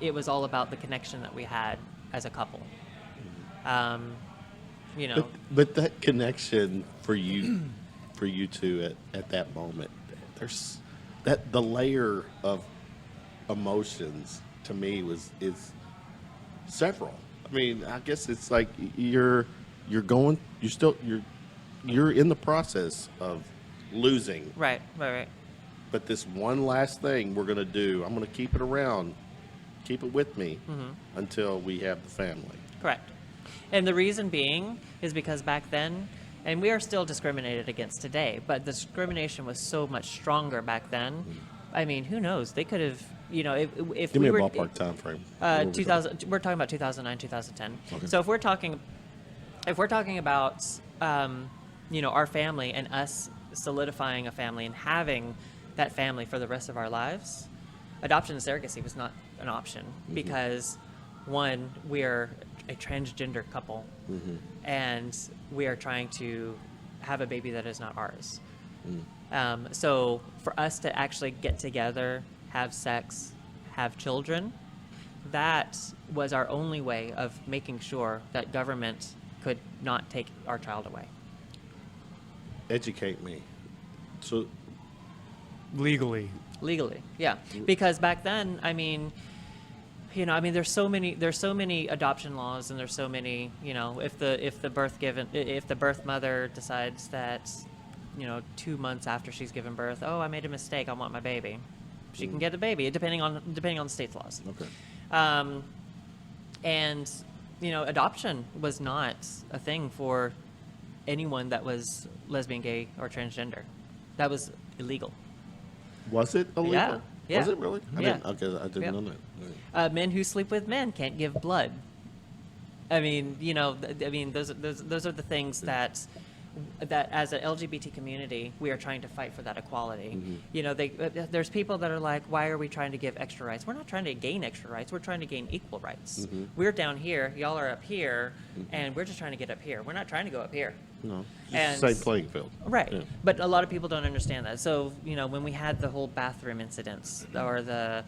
it was all about the connection that we had as a couple. But that connection for you two at that moment, there's the layer of emotions to me is several. I mean, I guess it's like you're in the process of losing. Right. But this one last thing we're going to do, I'm going to keep it around, keep it with me until we have the family. Correct. And the reason being is because back then, and we are still discriminated against today, but the discrimination was so much stronger back then. I mean, who knows? They could have, if Give we me a were ballpark time frame. 2000. We're talking about 2009, 2010. Okay. So if we're talking about, our family and us solidifying a family and having that family for the rest of our lives, adoption and surrogacy was not an option because, one, we're a transgender couple and we are trying to have a baby that is not ours. So for us to actually get together, have sex, have children, that was our only way of making sure that government could not take our child away. Educate me. So Legally. Legally, yeah. Because back then, I mean, there's so many adoption laws, and there's so many, if the birth mother decides that, 2 months after she's given birth, oh, I made a mistake, I want my baby, she can get a baby, depending on the state's laws. okay. And adoption was not a thing for anyone that was lesbian, gay, or transgender. That was illegal. Was it illegal? Yeah. Yeah. Was it really? I Yeah. didn't Yeah. know that. Men who sleep with men can't give blood. I mean, those are the things that as an LGBT community, we are trying to fight for that equality. There's people that are like, why are we trying to give extra rights? We're not trying to gain extra rights. We're trying to gain equal rights. We're down here, y'all are up here, and we're just trying to get up here. We're not trying to go up here. No, And- just the same playing field. Right, Yeah. but a lot of people don't understand that. So when we had the whole bathroom incidents, or the,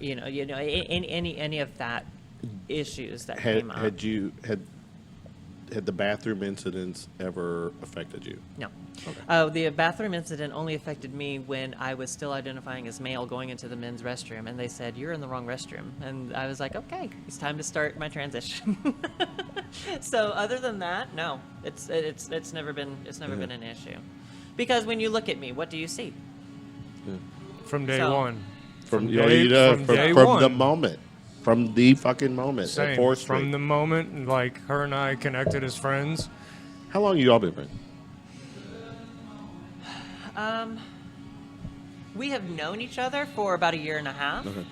any of that issues that came up. Had the bathroom incidents ever affected you? No. The bathroom incident only affected me when I was still identifying as male going into the men's restroom, and they said, "You're in the wrong restroom." And I was like, okay, it's time to start my transition. So other than that, no, it's never been an issue. Because when you look at me, what do you see? From day So- one. From day the one. moment. From the fucking moment. At Same. 4th Street. From the moment, like, her and I connected as friends. How long you all been friends? We have known each other for about a year and a half. Okay.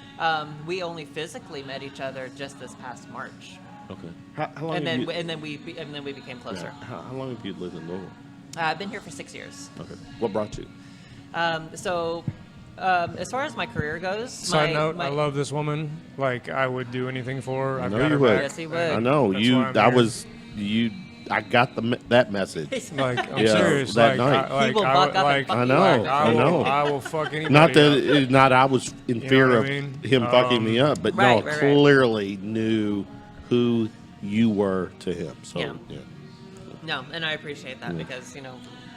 We only physically met each other just this past March, Okay. How long and have then you, we became closer. yeah, how long have you lived in Louisville? I've been here for 6 years. Okay. What brought you? As far as my career goes, Side note, I love this woman. Like, I would do anything for her. I've got her would. back. Yes, he would. I know That's you. why I'm I here. was you. I got that message. Like, I'm Yeah, serious. that like, night. I, He will like, I, buck would- up and like, fuck I you know. up. I know. I will fuck anybody Not that, up. not I was in know fear what I of mean? him fucking me up, but Right, no, right. clearly knew who you were to him. So Yeah. yeah. No, and I appreciate that because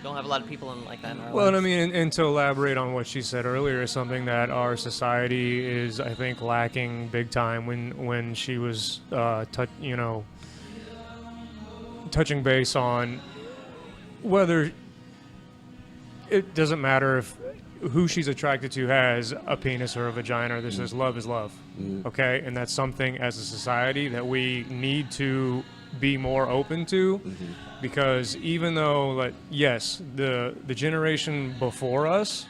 don't have a lot of people in like that in our Well, lives. I mean, and to elaborate on what she said earlier, is something that our society is, I think, lacking big time. When she was, touching base on whether it doesn't matter if who she's attracted to has a penis or a vagina. This is love, okay? And that's something as a society that we need to be more open to, because even though, like, yes, the generation before us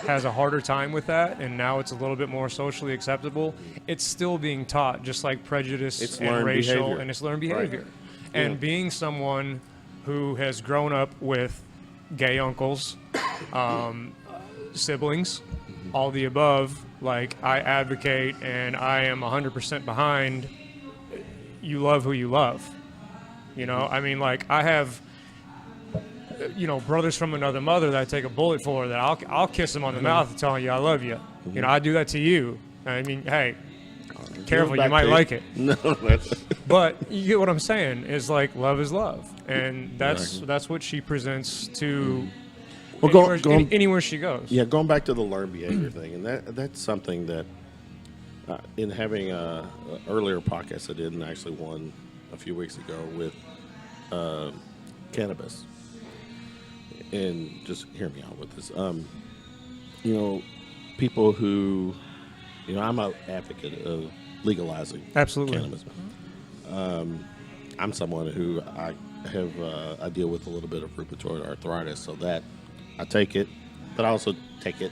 has a harder time with that, and now it's a little bit more socially acceptable, it's still being taught, just like prejudice It's and learned racial, behavior. and it's learned Right. behavior. And being someone who has grown up with gay uncles, siblings, all the above, like, I advocate and I am 100% behind you love who you love. I mean, like, I have, brothers from another mother that I take a bullet for, that I'll kiss them on the mouth and tell you I love you. I do that to you. I mean, hey, careful, you Back might to- like it. No, that's, But you get what I'm saying, is like, love is love. And that's what she presents to Well, anywhere she goes. yeah. Going back to the learned behavior thing, and that's something that in having a earlier podcast I did, and actually one a few weeks ago with cannabis, and just hear me out with this. People who, I'm an advocate of legalizing Absolutely. cannabis. I'm someone who I deal with a little bit of rheumatoid arthritis, so that I take it, but I also take it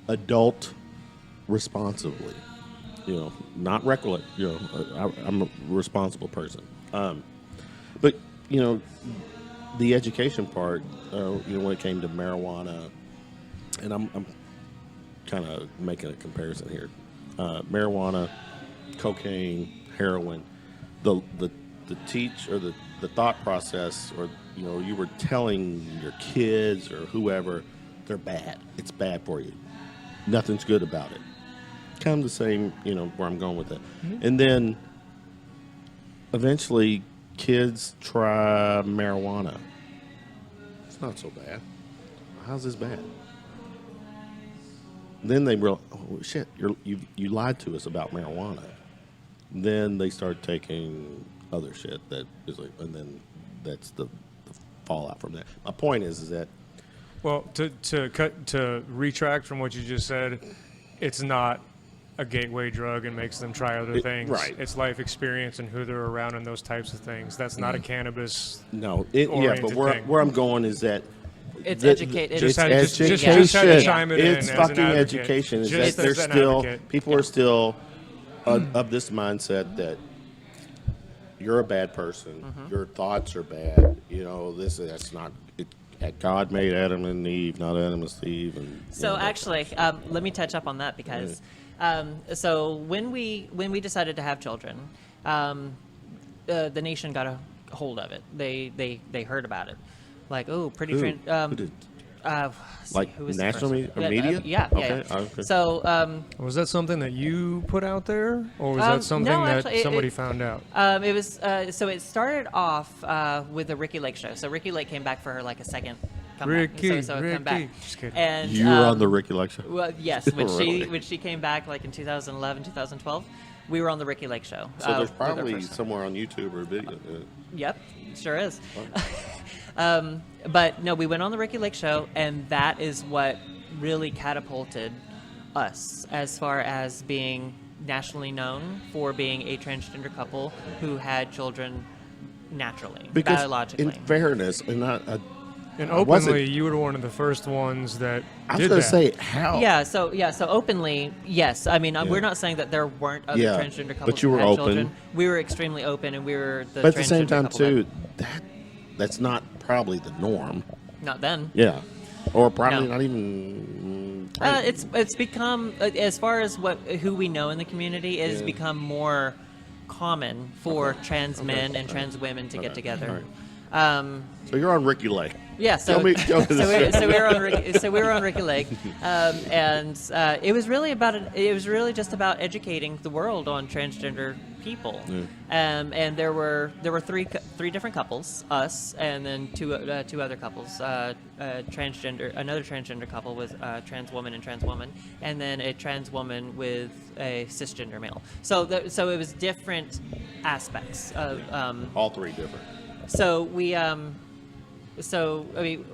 adult responsibly. Not reckless. I'm a responsible person. But the education part. When it came to marijuana, and I'm kind of making a comparison here. Marijuana, cocaine, heroin, the teach or the thought process, or you were telling your kids or whoever they're bad. It's bad for you. Nothing's good about it. Kind of the same, where I'm going with it. And then eventually kids try marijuana. It's not so bad. How's this bad? Then they realize, oh shit, you lied to us about marijuana. Then they start taking other shit that is like, and then that's the fallout from that. My point is that, Well, to retract from what you just said, it's not a gateway drug and makes them try other things. right. It's life experience and who they're around and those types of things. That's not a cannabis. no, yeah, but oriented thing. where I'm going is that It's the- educate. It's Just had- education. just had to chime it in It's as an fucking advocate. education. Is Just that as they're an still advocate. people are still of this mindset that you're a bad person. Your thoughts are bad. You know that's not. God made Adam and Eve, not Adam and Steve. And So actually, let me touch up on that because so when we decided to have children, the nation got a hold of it. They heard about it, like pretty. Who did? Like who was the national first one? media? Yeah. Okay, okay. So Was that something that you put out there, or was that something no, that actually, somebody found out? it was so it started off with the Ricki Lake show. So Ricki Lake came back for her like a second comeback. Ricki, so it come back. Ricki. Just kidding. And You were on the Ricki Lake show. Well, yes, Really? when she came back like in 2011, 2012, we were on the Ricki Lake show. So there's with her probably first one. somewhere on YouTube or a video. Yep, sure is. But no, we went on the Ricki Lake show, and that is what really catapulted us as far as being nationally known for being a transgender couple who had children naturally, Because biologically. in fairness, and not. And I wasn't- openly, you were one of the first ones that I was did going that. to say how. So openly, yes. I mean, we're not saying that there weren't other Yeah, transgender but couples you who were had open. children. We were extremely open, and we were the. But at the same transgender time, couple too, that's not probably the norm. not then. Yeah, or probably No. not even. It's become as far as who we know in the community is become more common for trans men and trans women to get together. So you're on Ricki Lake. Yeah, so Tell me this. so we were on Ricki Lake, and it was really just about educating the world on transgender people. And there were three different couples, us, and then two other couples. Another transgender couple with a trans woman and trans woman, and then a trans woman with a cisgender male. So it was different aspects of. All three different. So we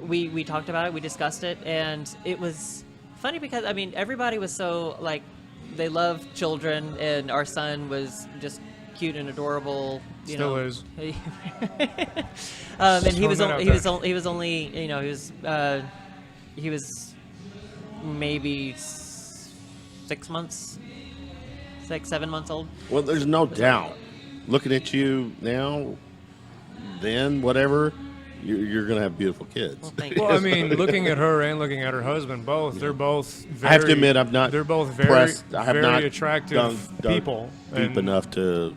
we talked about it, we discussed it, and it was funny because everybody was so like they love children, and our son was just cute and adorable. Still is. And he was throwing that out only he was maybe 6 months, 7 months old. Well, there's no doubt. Looking at you now, then whatever, you're gonna have beautiful kids. Well, thank you. Well, I mean, looking at her and looking at her husband, they're both very, I have to admit, I'm not. they're both very, pressed. I have very not attractive dug people. deep and enough to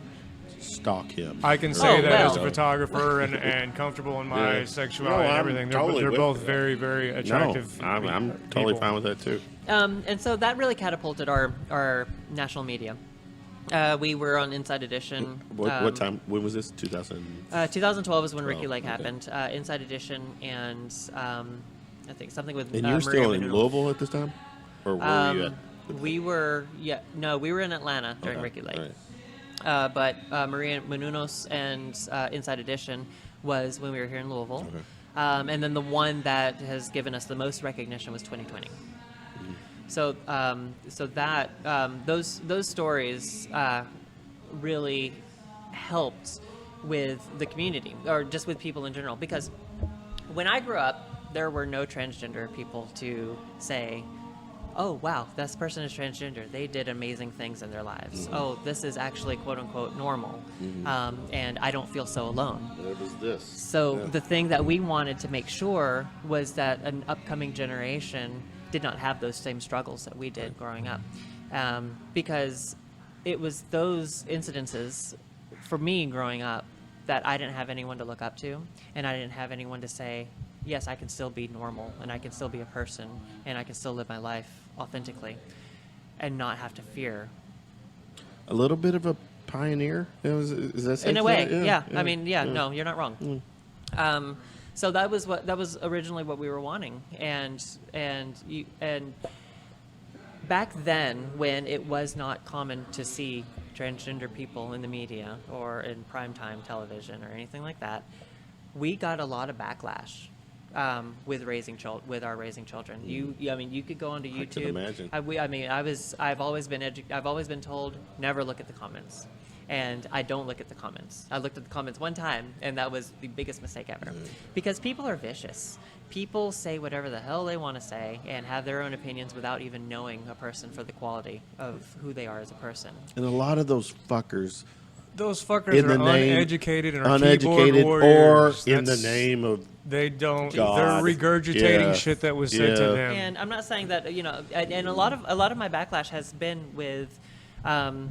stalk him. I can say Oh, that well. as a photographer and comfortable in my Yeah. sexuality and I'm everything. They're, totally they're with both that. very, very attractive. No, I'm totally people. fine with that too. And so that really catapulted our national media. We were on Inside Edition. What time? When was this? 2000. 2012 is when Ricki Lake okay. happened. Inside Edition and I think something with And you were Maria still in Menounos. Louisville at this time, or were you at? We were we were in Atlanta during Okay, Ricki Lake. all right. But Maria Menounos and Inside Edition was when we were here in Louisville. Okay. And then the one that has given us the most recognition was 2020. So, that those stories really helped with the community, or just with people in general. Because when I grew up, there were no transgender people to say, "Oh, wow, this person is transgender. They did amazing things in their lives. Oh, this is actually quote unquote normal, and I don't feel so alone." What was this? So Yeah. the thing that we wanted to make sure was that an upcoming generation did not have those same struggles that we did growing up, because it was those incidences for me growing up that I didn't have anyone to look up to, and I didn't have anyone to say, yes, I can still be normal, and I can still be a person, and I can still live my life authentically and not have to fear. A little bit of a pioneer? Is that safe In to a way, say? yeah. I mean, no, you're not wrong. So that was originally what we were wanting, and back then, when it was not common to see transgender people in the media or in primetime television or anything like that, we got a lot of backlash with raising our raising children. I mean, you could go onto YouTube. I can imagine. I've always been told never look at the comments. And I don't look at the comments. I looked at the comments one time, and that was the biggest mistake ever. Because people are vicious. People say whatever the hell they want to say and have their own opinions without even knowing a person for the quality of who they are as a person. And a lot of those fuckers are uneducated and are uneducated keyboard or warriors. in the name of They don't. God. They're regurgitating Yeah. shit that was said to Yeah. them. And I'm not saying that, and a lot of my backlash has been with, and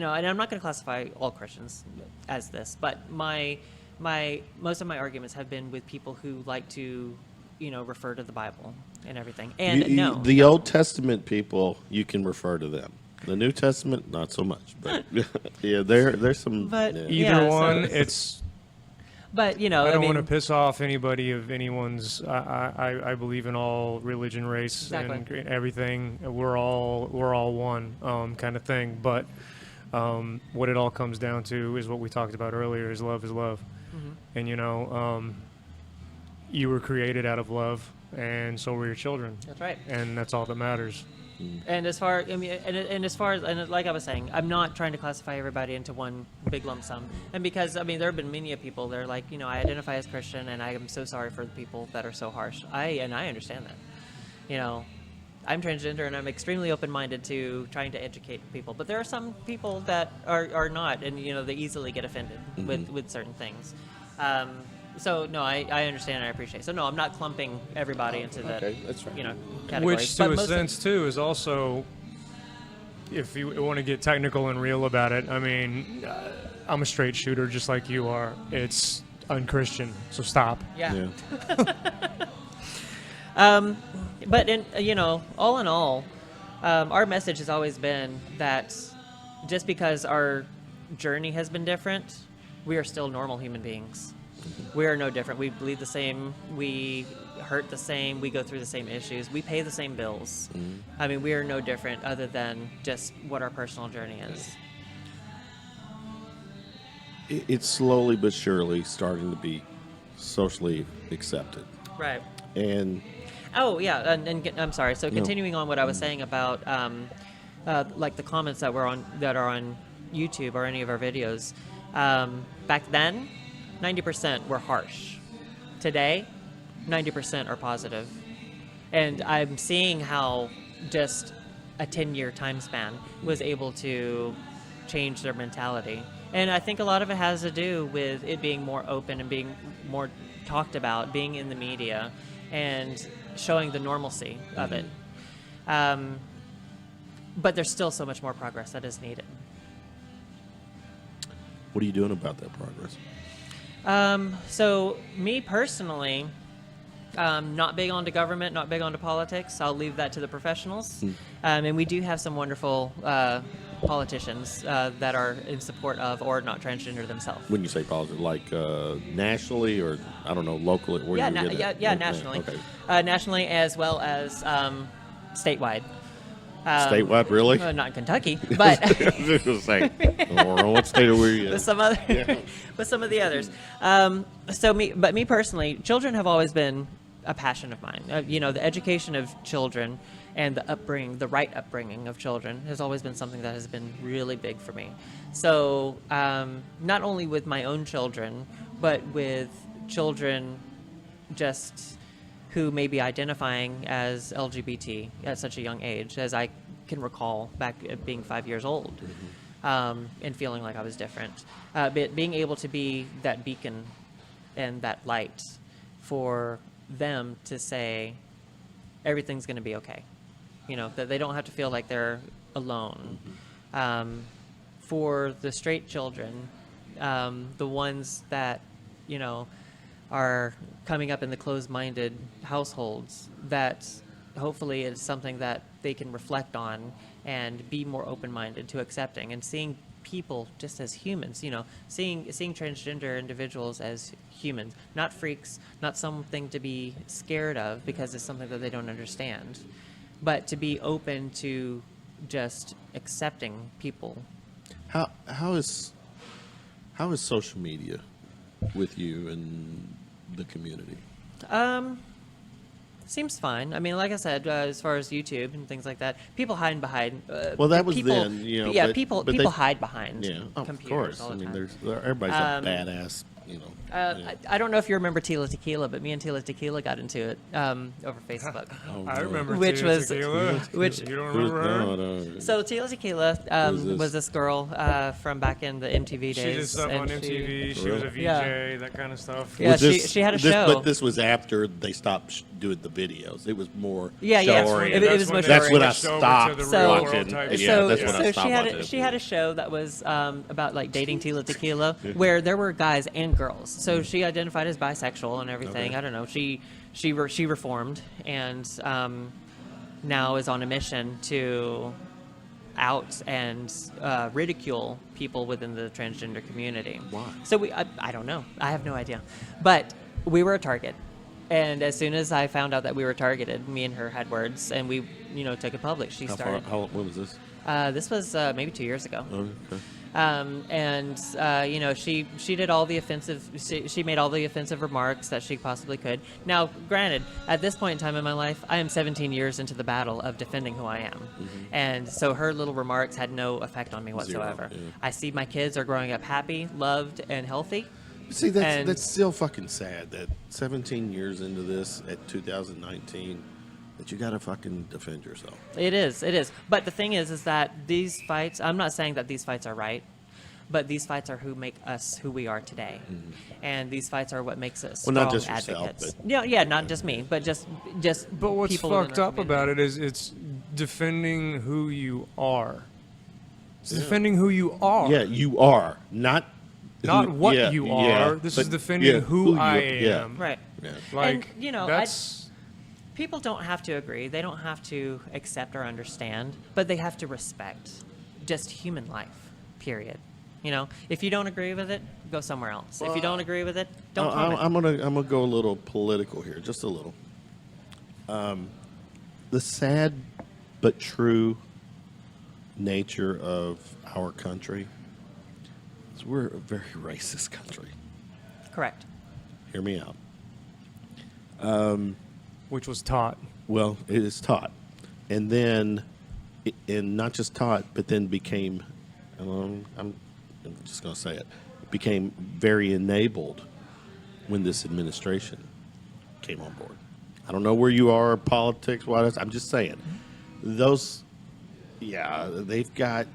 I'm not going to classify all Christians as this, but most of my arguments have been with people who like to, refer to the Bible and everything. And the Old Testament people, you can refer to them. The New Testament, not so much. But yeah, there's some. But yeah. Either one, it's. But I don't want to piss off anybody of anyone's. I believe in all religion, race, and everything. We're all one, kind of thing. But what it all comes down to is what we talked about earlier: is love, and you were created out of love, and so were your children. That's right. And that's all that matters. And as far as like I was saying, I'm not trying to classify everybody into one big lump sum. And because there have been many people that are like, I identify as Christian, and I am so sorry for the people that are so harsh. I understand that. I'm transgender, and I'm extremely open-minded to trying to educate people. But there are some people that are not, and they easily get offended with certain things. So no, I understand and I appreciate. So no, I'm not clumping everybody into that. Okay, that's right. Categories. Which, to a sense, too, is also, if you want to get technical and real about it, I mean, I'm a straight shooter just like you are. It's unchristian, so stop. Yeah. But all in all, our message has always been that just because our journey has been different, we are still normal human beings. We are no different. We bleed the same. We hurt the same. We go through the same issues. We pay the same bills. I mean, we are no different other than just what our personal journey is. It's slowly but surely starting to be socially accepted. Right. And oh yeah, and I'm sorry. So continuing on what I was saying about like the comments that are on YouTube or any of our videos, back then, 90% were harsh. Today, 90% are positive. And I'm seeing how just a 10-year time span was able to change their mentality. And I think a lot of it has to do with it being more open and being more talked about, being in the media, and showing the normalcy of it. But there's still so much more progress that is needed. what are you doing about that progress? So me personally, not big onto government, not big onto politics. I'll leave that to the professionals. And we do have some wonderful politicians that are in support of or not transgender themselves. When you say politics, like nationally or, I don't know, locally? Where Yeah, you get yeah, it? nationally. Okay. Nationally as well as statewide. Statewide, really? Not in Kentucky, but Just saying. I don't know what state are we in. with some other, with some of the others. But me personally, children have always been a passion of mine. The education of children and the right upbringing of children has always been something that has been really big for me. So not only with my own children, but with children just who may be identifying as LGBT at such a young age, as I can recall back at being 5 years old, and feeling like I was different. But being able to be that beacon and that light for them to say everything's going to be okay. That they don't have to feel like they're alone. For the straight children, the ones that, are coming up in the closed-minded households, that hopefully is something that they can reflect on and be more open-minded to accepting and seeing people just as humans, seeing transgender individuals as humans, not freaks, not something to be scared of because it's something that they don't understand, but to be open to just accepting people. How is social media with you and the community? Seems fine. I mean, like I said, as far as YouTube and things like that, people hiding behind. Well, that was people, then, Yeah, but people they, hide behind of computers course. all the I mean, time. everybody's a badass, I don't know if you remember Tila Tequila, but me and Tila Tequila got into it over Facebook. I remember Which Tia was- Tequila. which- You don't remember her? No. So Tila Tequila Who's this? was this girl from back in the MTV days. She did stuff and on MTV. She was a VJ, Yeah. that kind of stuff. Yeah, Was she had a show. But this was after they stopped doing the videos. It was more Yeah, show yeah. oriented. It was more show That's when I switched over to stopped the So- real watching. world type Yeah, stuff. that's when I so stopped watching. she had a show that was about like dating Tila Tequila, where there were guys and girls. So she identified as bisexual and everything. Okay. I don't know. She reformed and now is on a mission to out and ridicule people within the transgender community. Why? So I don't know. I have no idea. But we were a target. And as soon as I found out that we were targeted, me and her had words, and we, took it public. She started. When was this? This was maybe 2 years ago. Oh, okay. She did all the offensive. She made all the offensive remarks that she possibly could. Now, granted, at this point in time in my life, I am 17 years into the battle of defending who I am, and so her little remarks had no effect on me whatsoever. Zero, yeah. I see my kids are growing up happy, loved, and healthy. See, And- that's still fucking sad that 17 years into this at 2019 that you got to fucking defend yourself. It is. But the thing is that these fights, I'm not saying that these fights are right, but these fights are who make us who we are today. And these fights are what makes us Well, strong not just yourself, advocates. but- Yeah, not just me, but just But what's people within fucked our up community. about it is it's defending who you are. It's defending who you are. Yeah, you are not What yeah, you yeah, are. This is but- defending yeah, who you- I yeah. am. Right. Yeah. Like, And, that's... People don't have to agree. They don't have to accept or understand, but they have to respect just human life, period. If you don't agree with it, go somewhere else. If you don't agree with it, don't comment. I'm gonna go a little political here, just a little. The sad but true nature of our country is we're a very racist country. Correct. Hear me out. Which was taught. Well, it is taught, and then, and not just taught, but then became. I'm just going to say it. Became very enabled when this administration came on board. I don't know where you are, politics wise. I'm just saying, those. Yeah, they've got.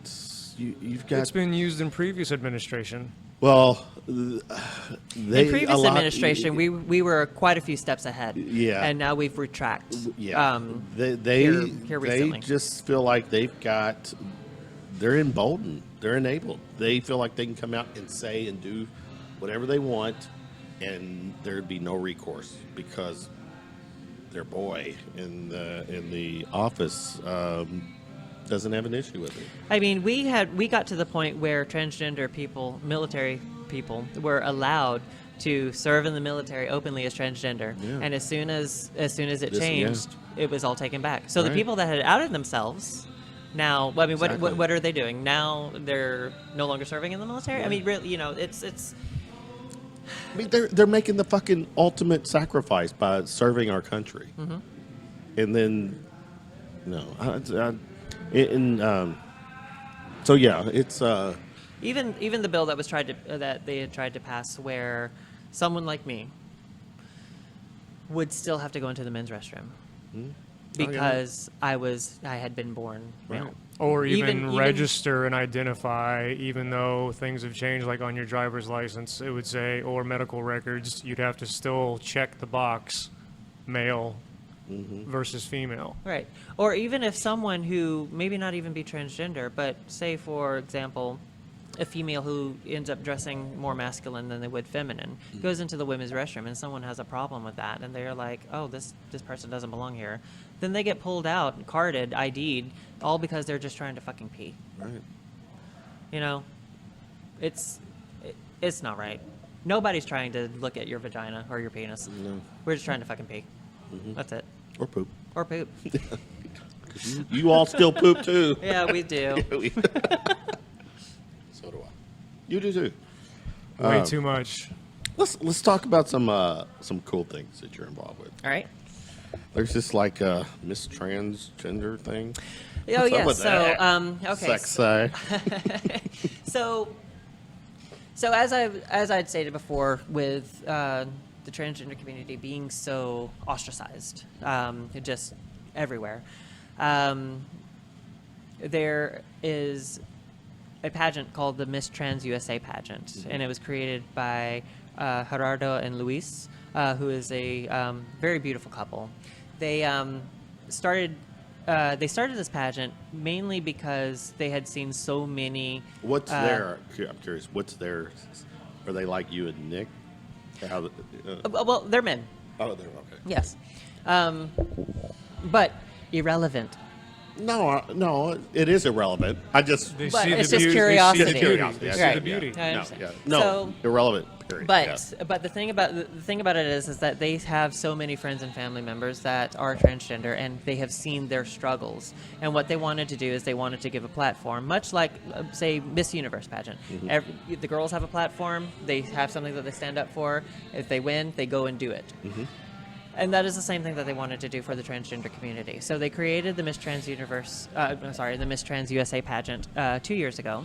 You've got. It's been used in previous administration. Well, In previous administration, we were quite a few steps ahead. Yeah. And now we've retracted. Yeah, here they recently. just feel like they're emboldened, they're enabled. They feel like they can come out and say and do whatever they want, and there'd be no recourse because their boy in the office doesn't have an issue with it. I mean, we got to the point where transgender people, military people, were allowed to serve in the military openly as transgender, Yeah. and as soon as it This- changed, it was all taken back. So Right. the people that had outed themselves. Now, I mean, Exactly. what are they doing now? They're no longer serving in the military. Yeah. I mean, really, it's I mean, they're making the fucking ultimate sacrifice by serving our country, and then so yeah, it's even the bill that was that they had tried to pass, where someone like me would still have to go into the men's restroom because I had been born male. Right. Or even Even- register and identify, even though things have changed, like on your driver's license, it would say, or medical records, you'd have to still check the box, male versus female. Right. Or even if someone who maybe not even be transgender, but say, for example, a female who ends up dressing more masculine than they would feminine goes into the women's restroom and someone has a problem with that and they're like, oh, this person doesn't belong here, then they get pulled out, carded, ID'd, all because they're just trying to fucking pee. right. it's not right. Nobody's trying to look at your vagina or your penis. No. We're just trying to fucking pee. That's it. Or poop. Or poop. You all still poop too. Yeah, we do. So do I. You do too. Way too much. Let's talk about some cool things that you're involved with. All right. There's this like Miss Transgender thing. Oh What's up yeah. with So that? okay. So as I'd stated before, with the transgender community being so ostracized, just everywhere, there is a pageant called the Miss Trans USA Pageant, and it was created by Gerardo and Luis, who is a very beautiful couple. They started this pageant mainly because they had seen so many. What's their? I'm curious. What's their? Are they like you and Nick? How? Well, they're men. Oh, they're okay. Yes, but irrelevant. No, it is irrelevant. I just. They But see it's the just beauty. curiosity. They see the beauty. Curiosity, They yeah, see Right. the beauty. I No, understand. yeah. No, So- irrelevant. Period. But Yeah. but the thing about it is that they have so many friends and family members that are transgender, and they have seen their struggles. And what they wanted to do is they wanted to give a platform, much like say Miss Universe pageant. The girls have a platform; they have something that they stand up for. If they win, they go and do it. And that is the same thing that they wanted to do for the transgender community. So they created the Miss Trans the Miss Trans USA pageant 2 years ago,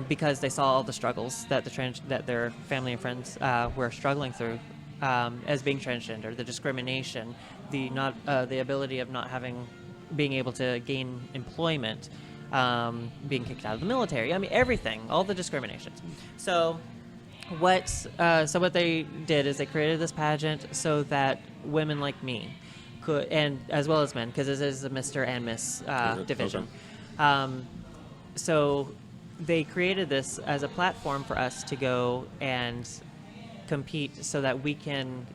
because they saw all the struggles that that their family and friends were struggling through as being transgender, the discrimination, the ability of not being able to gain employment, being kicked out of the military. I mean, everything, all the discriminations. So what they did is they created this pageant so that women like me could, and as well as men, because this is a Mr. and Miss division. So they created this as a platform for us to go and compete so that we can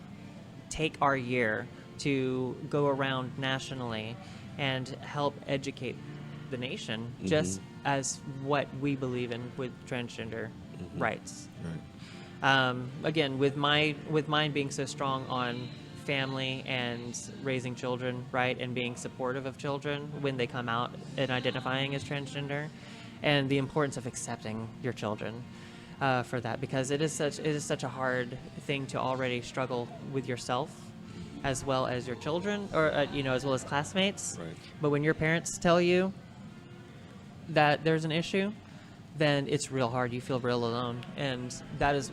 take our year to go around nationally and help educate the nation just as what we believe in with transgender rights. Right. Again, with mine being so strong on family and raising children, right, and being supportive of children when they come out and identifying as transgender, and the importance of accepting your children for that, because it is such a hard thing to already struggle with yourself as well as your children, or as well as classmates. Right. But when your parents tell you that there's an issue, then it's real hard. You feel real alone, and that is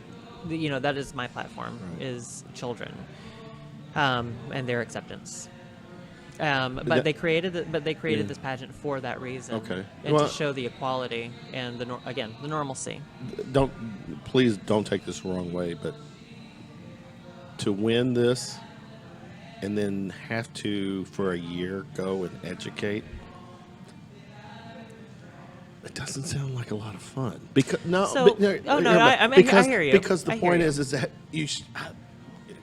my platform, Right. is children, and their acceptance. But they created this pageant for that reason, Okay. and Well- to show the equality and the normalcy. Please don't take this the wrong way, but to win this and then have to for a year go and educate, it doesn't sound like a lot of fun. Because I hear you. Because the I hear point you. is that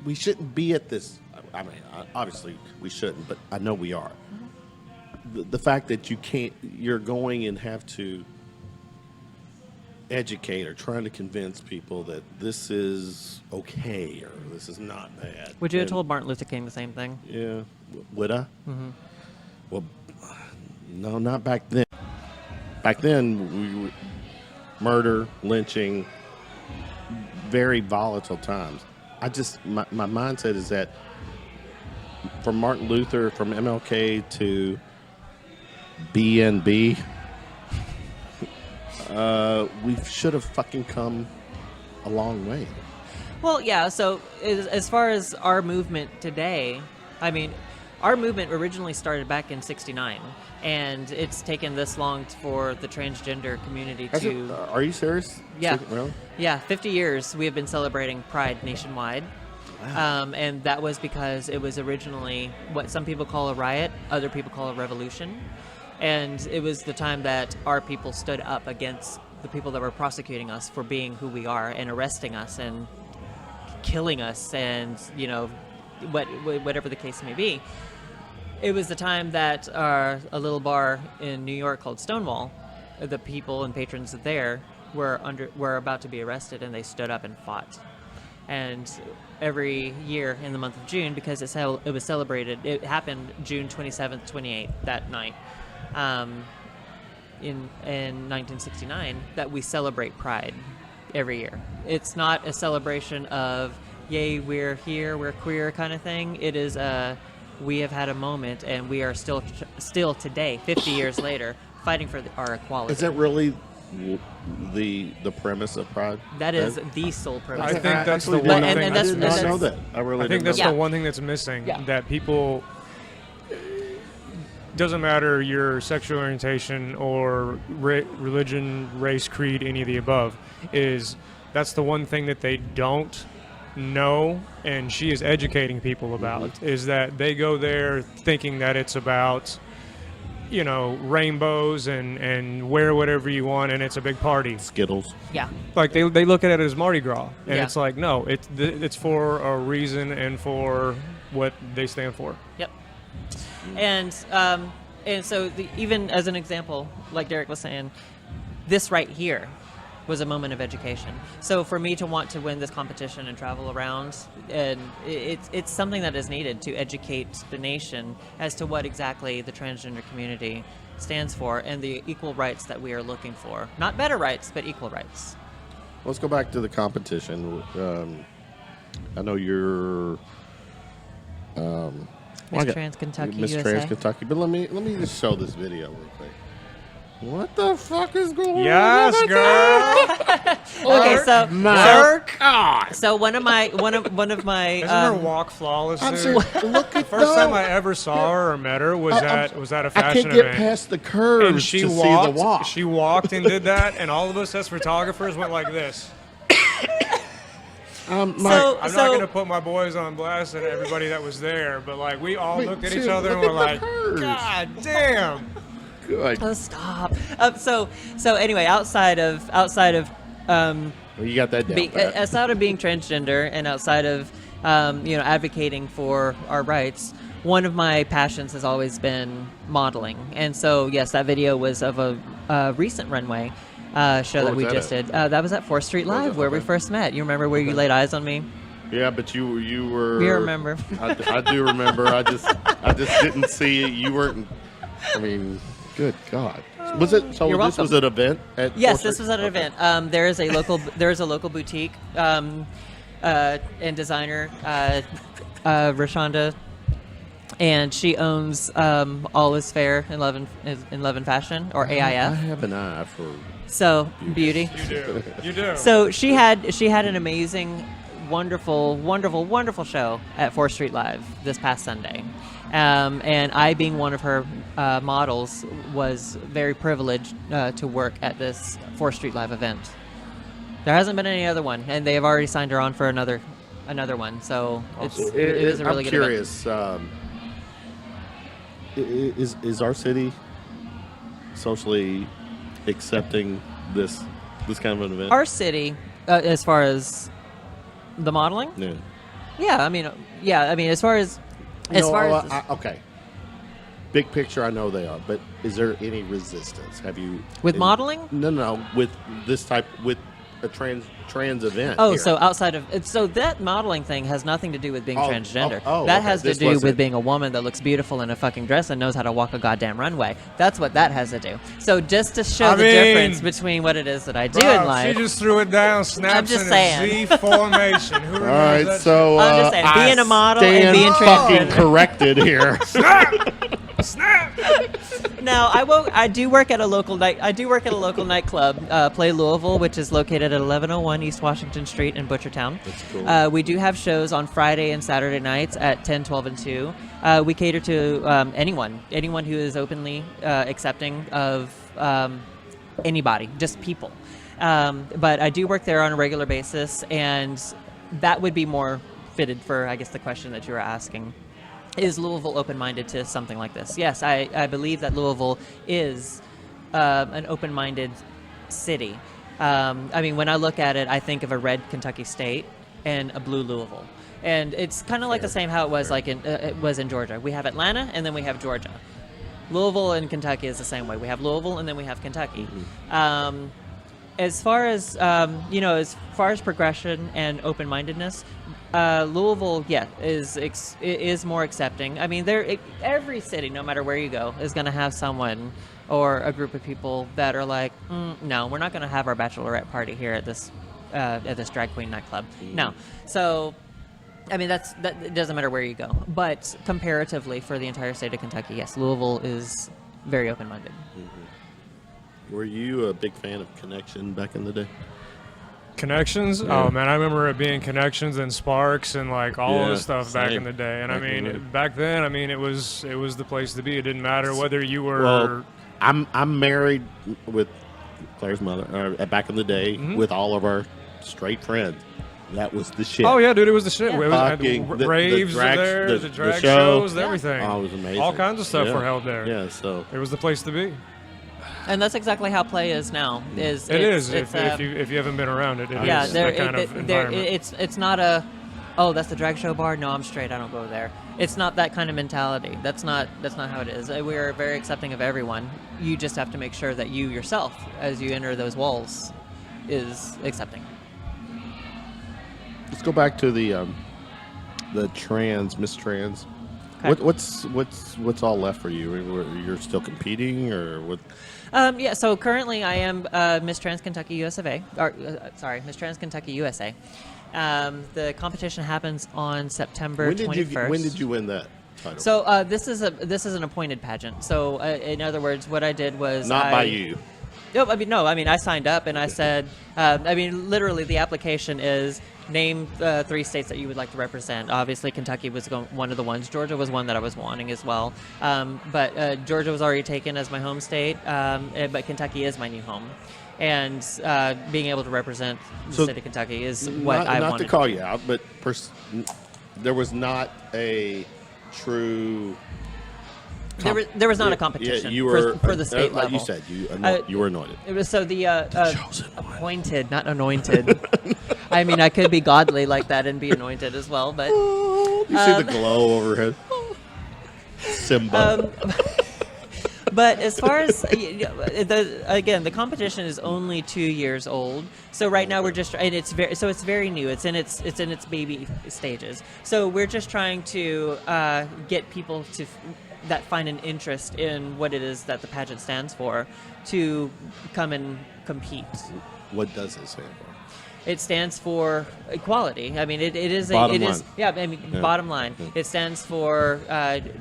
we shouldn't be at this. I mean, obviously we shouldn't, but I know we are. The fact that you're going and have to educate or trying to convince people that this is okay or this is not bad. Would you have And- told Martin Luther King the same thing? Yeah, would I? Well, no, not back then. Back then, murder, lynching, very volatile times. My mindset is that from Martin Luther, from MLK to BNB, we should have fucking come a long way. Well, yeah. So as far as our movement today, I mean, our movement originally started back in '69, and it's taken this long for the transgender community to. Are you serious? Yeah. Really? Yeah, 50 years we have been celebrating Pride nationwide. Wow. And that was because it was originally what some people call a riot, other people call a revolution. And it was the time that our people stood up against the people that were prosecuting us for being who we are and arresting us and killing us and, whatever the case may be. It was the time that a little bar in New York called Stonewall, the people and patrons there were about to be arrested, and they stood up and fought. And every year in the month of June, because it was celebrated, it happened June 27th, 28th, that night, in 1969, that we celebrate Pride every year. It's not a celebration of, yay, we're here, we're queer kind of thing. It is we have had a moment, and we are still today, 50 years later, fighting for our equality. Is that really the premise of Pride? That is the sole premise. I think that's the actually one didn't- thing. I did not know that. I really I think didn't that's know the one thing that's missing. Yeah. That people, doesn't matter your sexual orientation or religion, race, creed, any of the above, that's the one thing that they don't know, and she is educating people about, is that they go there thinking that it's about, rainbows and wear whatever you want, and it's a big party. Skittles. Yeah. Like they look at it as Mardi Gras, and Yeah. it's like, no, it's for a reason and for what they stand for. Yep. And so even as an example, like Derek was saying, this right here was a moment of education. So for me to want to win this competition and travel around, and it's something that is needed to educate the nation as to what exactly the transgender community stands for and the equal rights that we are looking for. Not better rights, but equal rights. Let's go back to the competition. I know you're Miss Trans Kentucky Miss USA. Trans Kentucky, but let me just show this video real quick. What the fuck is going Yes, on? girl. Okay, so My God. so one of my Isn't her walk flawless? I'm dude? saying, look at First time that. I ever saw her or met her was at a I fashion can't get event. past the curves And she to walked. see the walk. She walked and did that, and all of us as photographers went like this. I'm not going to put my boys on blast and everybody that was there, but like we all looked at each other and look were at like, the curves. God damn. Good. Oh, stop. So anyway, outside of Well, you got that down. Pat. outside of being transgender and outside of advocating for our rights, one of my passions has always been modeling. And so yes, that video was of a recent runway show that we just did. That was at 4th Street Live, where we first met. You remember where you laid eyes on me? Yeah, but you were. You remember? I do remember. I just didn't see it. You weren't. I mean, good God. Was it? So You're this welcome. was an event at. Yes, 4th this Street? was at an Okay. event. There is a local boutique and designer, Rashonda, and she owns All Is Fair in Love and Fashion, or AIF. I have an eye for. So beauty. You do. So she had an amazing, wonderful show at 4th Street Live this past Sunday. And I, being one of her models, was very privileged to work at this 4th Street Live event. There hasn't been any other one, and they have already signed her on for another one. So it is a really I'm good event. curious. Is our city socially accepting this kind of an event? Our city, as far as the modeling, Yeah. I mean, as far as okay. Big picture, I know they are, but is there any resistance? Have you with modeling? No, with this type with a trans event. Oh, here. so outside of so that modeling thing has nothing to do with being transgender. That okay. has to This do with wasn't- being a woman that looks beautiful in a fucking dress and knows how to walk a goddamn runway. That's what that has to do. So just to show the difference between what it is that I do in life. She just threw it down, snaps just in saying. a Z formation. Who All remembers right, that? so I'm just saying, being I a model and stand being fucking transgender. corrected here. Snap! Now I do work at a local nightclub, Play Louisville, which is located at 1101 East Washington Street in Butchertown. That's cool. We do have shows on Friday and Saturday nights at 10, 12, and 2. We cater to anyone who is openly accepting of anybody, just people. But I do work there on a regular basis, and that would be more fitted for, I guess, the question that you were asking. Is Louisville open-minded to something like this? Yes, I believe that Louisville is an open-minded city. I mean, when I look at it, I think of a red Kentucky State and a blue Louisville. And it's kind of like the same how it was it was in Georgia. We have Atlanta, and then we have Georgia. Louisville and Kentucky is the same way. We have Louisville, and then we have Kentucky. as far as as far as progression and open-mindedness, Louisville, is more accepting. I mean, every city, no matter where you go, is going to have someone or a group of people that are like, no, we're not going to have our bachelorette party here at this drag queen nightclub. No, so. I mean, that it doesn't matter where you go. But comparatively, for the entire state of Kentucky, yes, Louisville is very open-minded. Were you a big fan of Connection back in the day? Connections? Yeah. Oh man, I remember it being Connections and Sparks and like all Yeah, this stuff back same. in the day. And Back I in the mean, day. back then, I mean, it was the place to be. It didn't matter whether you were. Well, I'm married with Claire's mother back in the day with all of our straight friends. That was the shit. Oh yeah, dude, it was the shit. Yeah. It was Fucking the raves drag- were there, the the drag show. shows, everything. Oh, it was amazing. All kinds of stuff Yeah. were held there. Yeah, so It was the place to be. And that's exactly how play is now. It's, if you haven't been around it. It yeah, is there, that kind of environment. it's not a, oh, that's the drag show bar. No, I'm straight. I don't go there. It's not that kind of mentality. That's not how it is. We're very accepting of everyone. You just have to make sure that you yourself, as you enter those walls, is accepting. let's go back to the Miss Trans. Okay. What's all left for you? You're still competing, or what? Yeah, so currently I am Miss Trans Kentucky USA. Miss Trans Kentucky USA. The competition happens on September 21st. When did you win that title? So this is an appointed pageant. So in other words, what I did was Not by you. No, I mean I signed up and I said, literally the application is name 3 states that you would like to represent. Obviously, Kentucky was one of the ones. Georgia was one that I was wanting as well. But Georgia was already taken as my home state, but Kentucky is my new home. And being able to represent the state of Kentucky is what I wanted. Not to call you out, but there was not a true... There was not a competition you were, for the state like level. you said, you were anointed. It was so the chosen one. appointed, not anointed. I mean, I could be godly like that and be anointed as well, but You see the glow overhead. Simba. but as far as the competition is only 2 years old. So right now we're just, and it's very new. It's in its baby stages. So we're just trying to get people that find an interest in what it is that the pageant stands for to come and compete. What does it stand for? It stands for equality. I mean, it is Bottom a, it line. is, yeah, I mean, Yeah. bottom line. Yeah. It stands for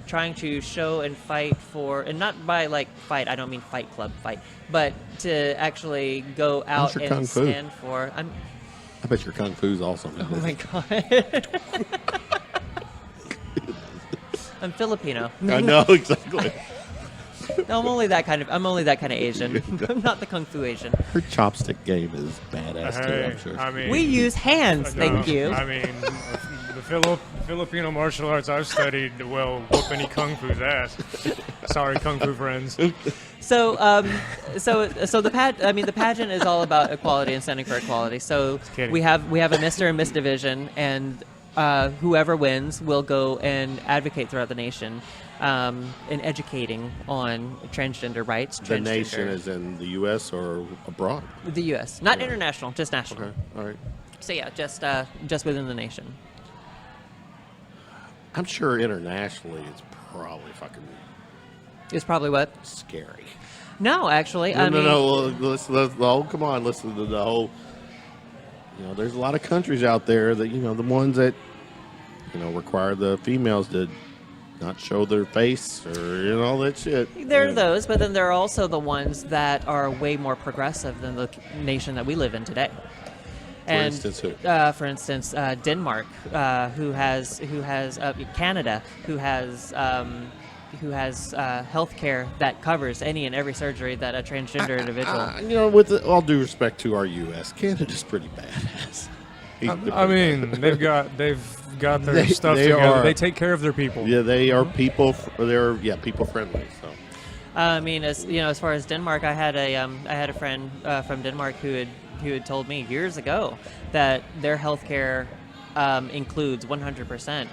trying to show and fight for, and not by like fight, I don't mean fight club fight, but to actually go out your kung and fu? stand for, I bet your kung fu's awesome. oh my God. I'm Filipino. I know exactly. No, I'm only that kind of Asian. I'm not the Kung Fu Asian. Her chopstick game is badass too. Hey, I'm sure. I mean, We use hands, thank you. I mean, the Filipino martial arts I've studied will whoop any kung fu's ass. Sorry, kung fu friends. So, the pageant is all about equality and standing for equality. So kidding. we have a Mr. and Miss division, and whoever wins will go and advocate throughout the nation in educating on transgender rights. The transgender. nation is in the U.S. or abroad. The U.S., not international, just national. Okay, all right. So yeah, just within the nation. I'm sure internationally it's probably fucking It's probably what? scary. No, actually, I No, mean, no. Come on, listen to the whole. There's a lot of countries out there that the ones that require the females to not show their face or all that shit. there are those, but then there are also the ones that are way more progressive than the nation that we live in today. And instance, who? for instance, Denmark, who has Canada, who has health care that covers any and every surgery that a transgender individual. With all due respect to our U.S., Canada's pretty badass. I mean, they've got their stuff they together. are- They take care of their people. Yeah, they are people. They're people friendly. So I mean, as far as Denmark, I had a friend from Denmark who had told me years ago that their healthcare includes 100%.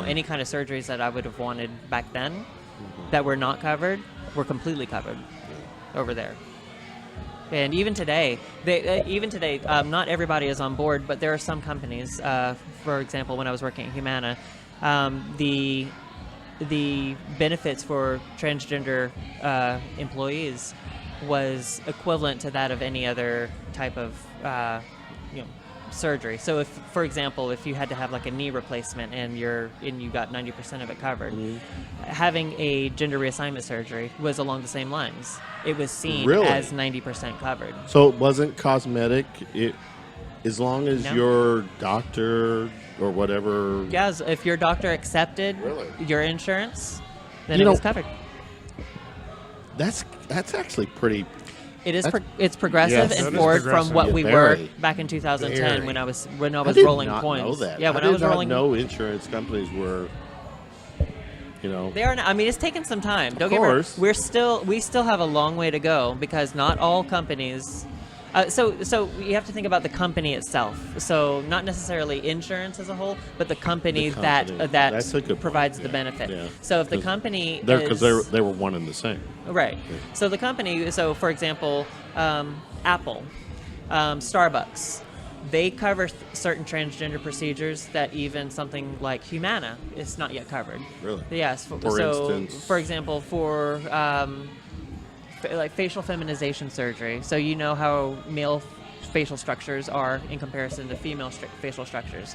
Any kind of surgeries that I would have wanted back then that were not covered were completely covered over there. And even today, not everybody is on board, but there are some companies. For example, when I was working at Humana, the benefits for transgender employees was equivalent to that of any other type of surgery. So if, for example, if you had to have like a knee replacement and you got 90% of it covered, having a gender reassignment surgery was along the same lines. It was seen Really? as 90% covered. So it wasn't cosmetic. As long as No. your doctor or whatever. Yes, if your doctor accepted Really? your insurance, then You it was know- covered. That's actually pretty. It is. That's- It's progressive Yes. and That is forward from progressive. what Yeah, we very. were back in 2010 Very. when I was I did rolling not coins. know that. Yeah, when I I was did not rolling. know insurance companies were. They are. I mean, it's taken some time. Don't course. get me wrong. We still have a long way to go because not all companies. So you have to think about the company itself. So not necessarily insurance as a whole, but the company, The company. that That's a good point. provides the Yeah, benefit. yeah. So if the 'Cause company Because is, they were one and the same. right. So the company. So for example, Apple, Starbucks. They cover certain transgender procedures that even something like Humana is not yet covered. Really? Yes. For so, instance? for example, for like facial feminization surgery. So you know how male facial structures are in comparison to female facial structures.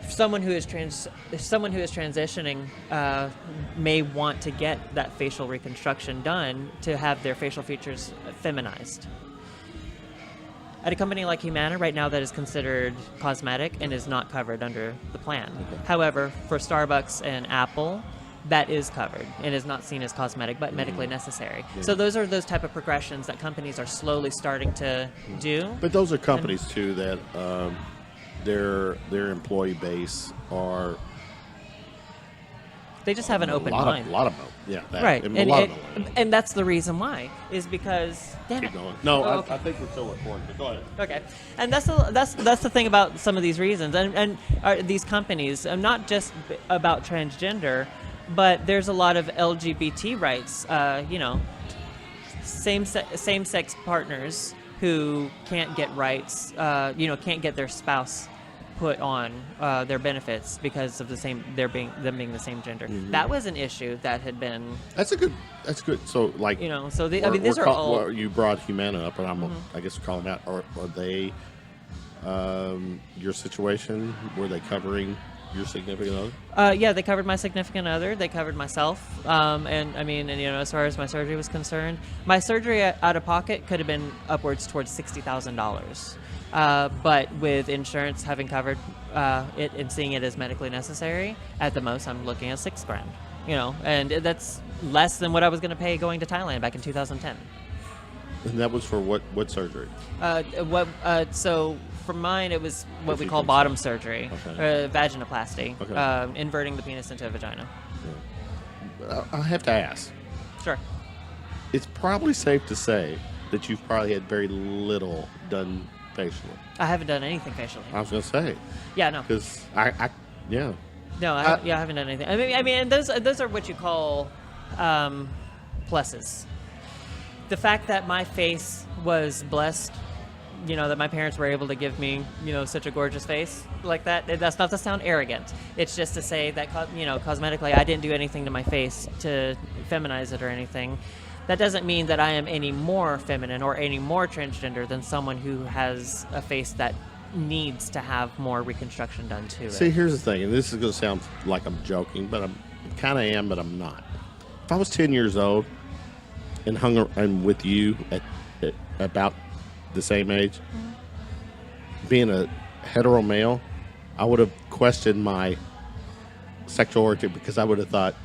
Someone who is transitioning may want to get that facial reconstruction done to have their facial features feminized. At a company like Humana, right now that is considered cosmetic and is not covered under the plan. However, for Starbucks and Apple, that is covered and is not seen as cosmetic but medically necessary. So those are those type of progressions that companies are slowly starting to do. But those are companies too that their employee base are They just have an open a mind. lot of them. Yeah, that, Right, and a lot of them. and that's the reason why, is because, damn Keep it. going. No, Oh, okay. I think we're still recording. But go ahead. Okay, and that's the thing about some of these reasons, and these companies, not just about transgender, but there's a lot of LGBT rights. Same-sex partners who can't get rights, can't get their spouse put on their benefits because of them being the same gender. That was an issue that had been, That's good. So like, so these are all. well, you brought Humana up, and I guess we're calling that. Are they your situation? Were they covering your significant other? Yeah, they covered my significant other. They covered myself. And as far as my surgery was concerned, my surgery out of pocket could have been upwards towards $60,000. But with insurance having covered it and seeing it as medically necessary, at the most I'm looking at $6,000. And that's less than what I was going to pay going to Thailand back in 2010. And that was for what surgery? So for mine, it was what If we you call can bottom say. surgery, Okay. vaginoplasty, Okay. inverting the penis into a vagina. I have to ask. Sure. It's probably safe to say that you've probably had very little done facially. I haven't done anything facially. I was going to say, Yeah, no. because yeah. No, I haven't done anything. I mean, those are what you call pluses. The fact that my face was blessed, that my parents were able to give me, such a gorgeous face like that. That's not to sound arrogant. It's just to say that, cosmetically, I didn't do anything to my face to feminize it or anything. That doesn't mean that I am any more feminine or any more transgender than someone who has a face that needs to have more reconstruction done to it. See, here's the thing, and this is going to sound like I'm joking, but I'm kind of am, but I'm not. If I was 10 years old and with you at about the same age, being a hetero male, I would have questioned my sexuality because I would have thought,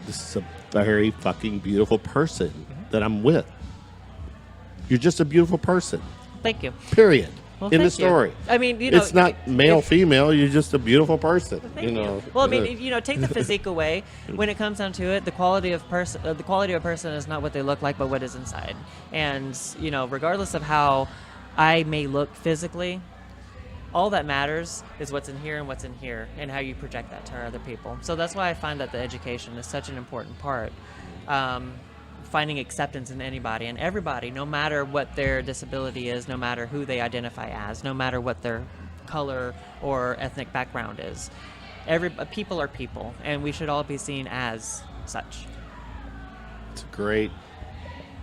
this is a very fucking beautiful person that I'm with. You're just a beautiful person. Thank you. Period. Well, In the thank you. story. I mean, it's not male, female. You're just a beautiful person. Thank you. Well, I mean, take the physique away. When it comes down to it, the quality of a person is not what they look like, but what is inside. And regardless of how I may look physically, all that matters is what's in here and what's in here, and how you project that to other people. So that's why I find that the education is such an important part finding acceptance in anybody and everybody, no matter what their disability is, no matter who they identify as, no matter what their color or ethnic background is. People are people, and we should all be seen as such. It's great.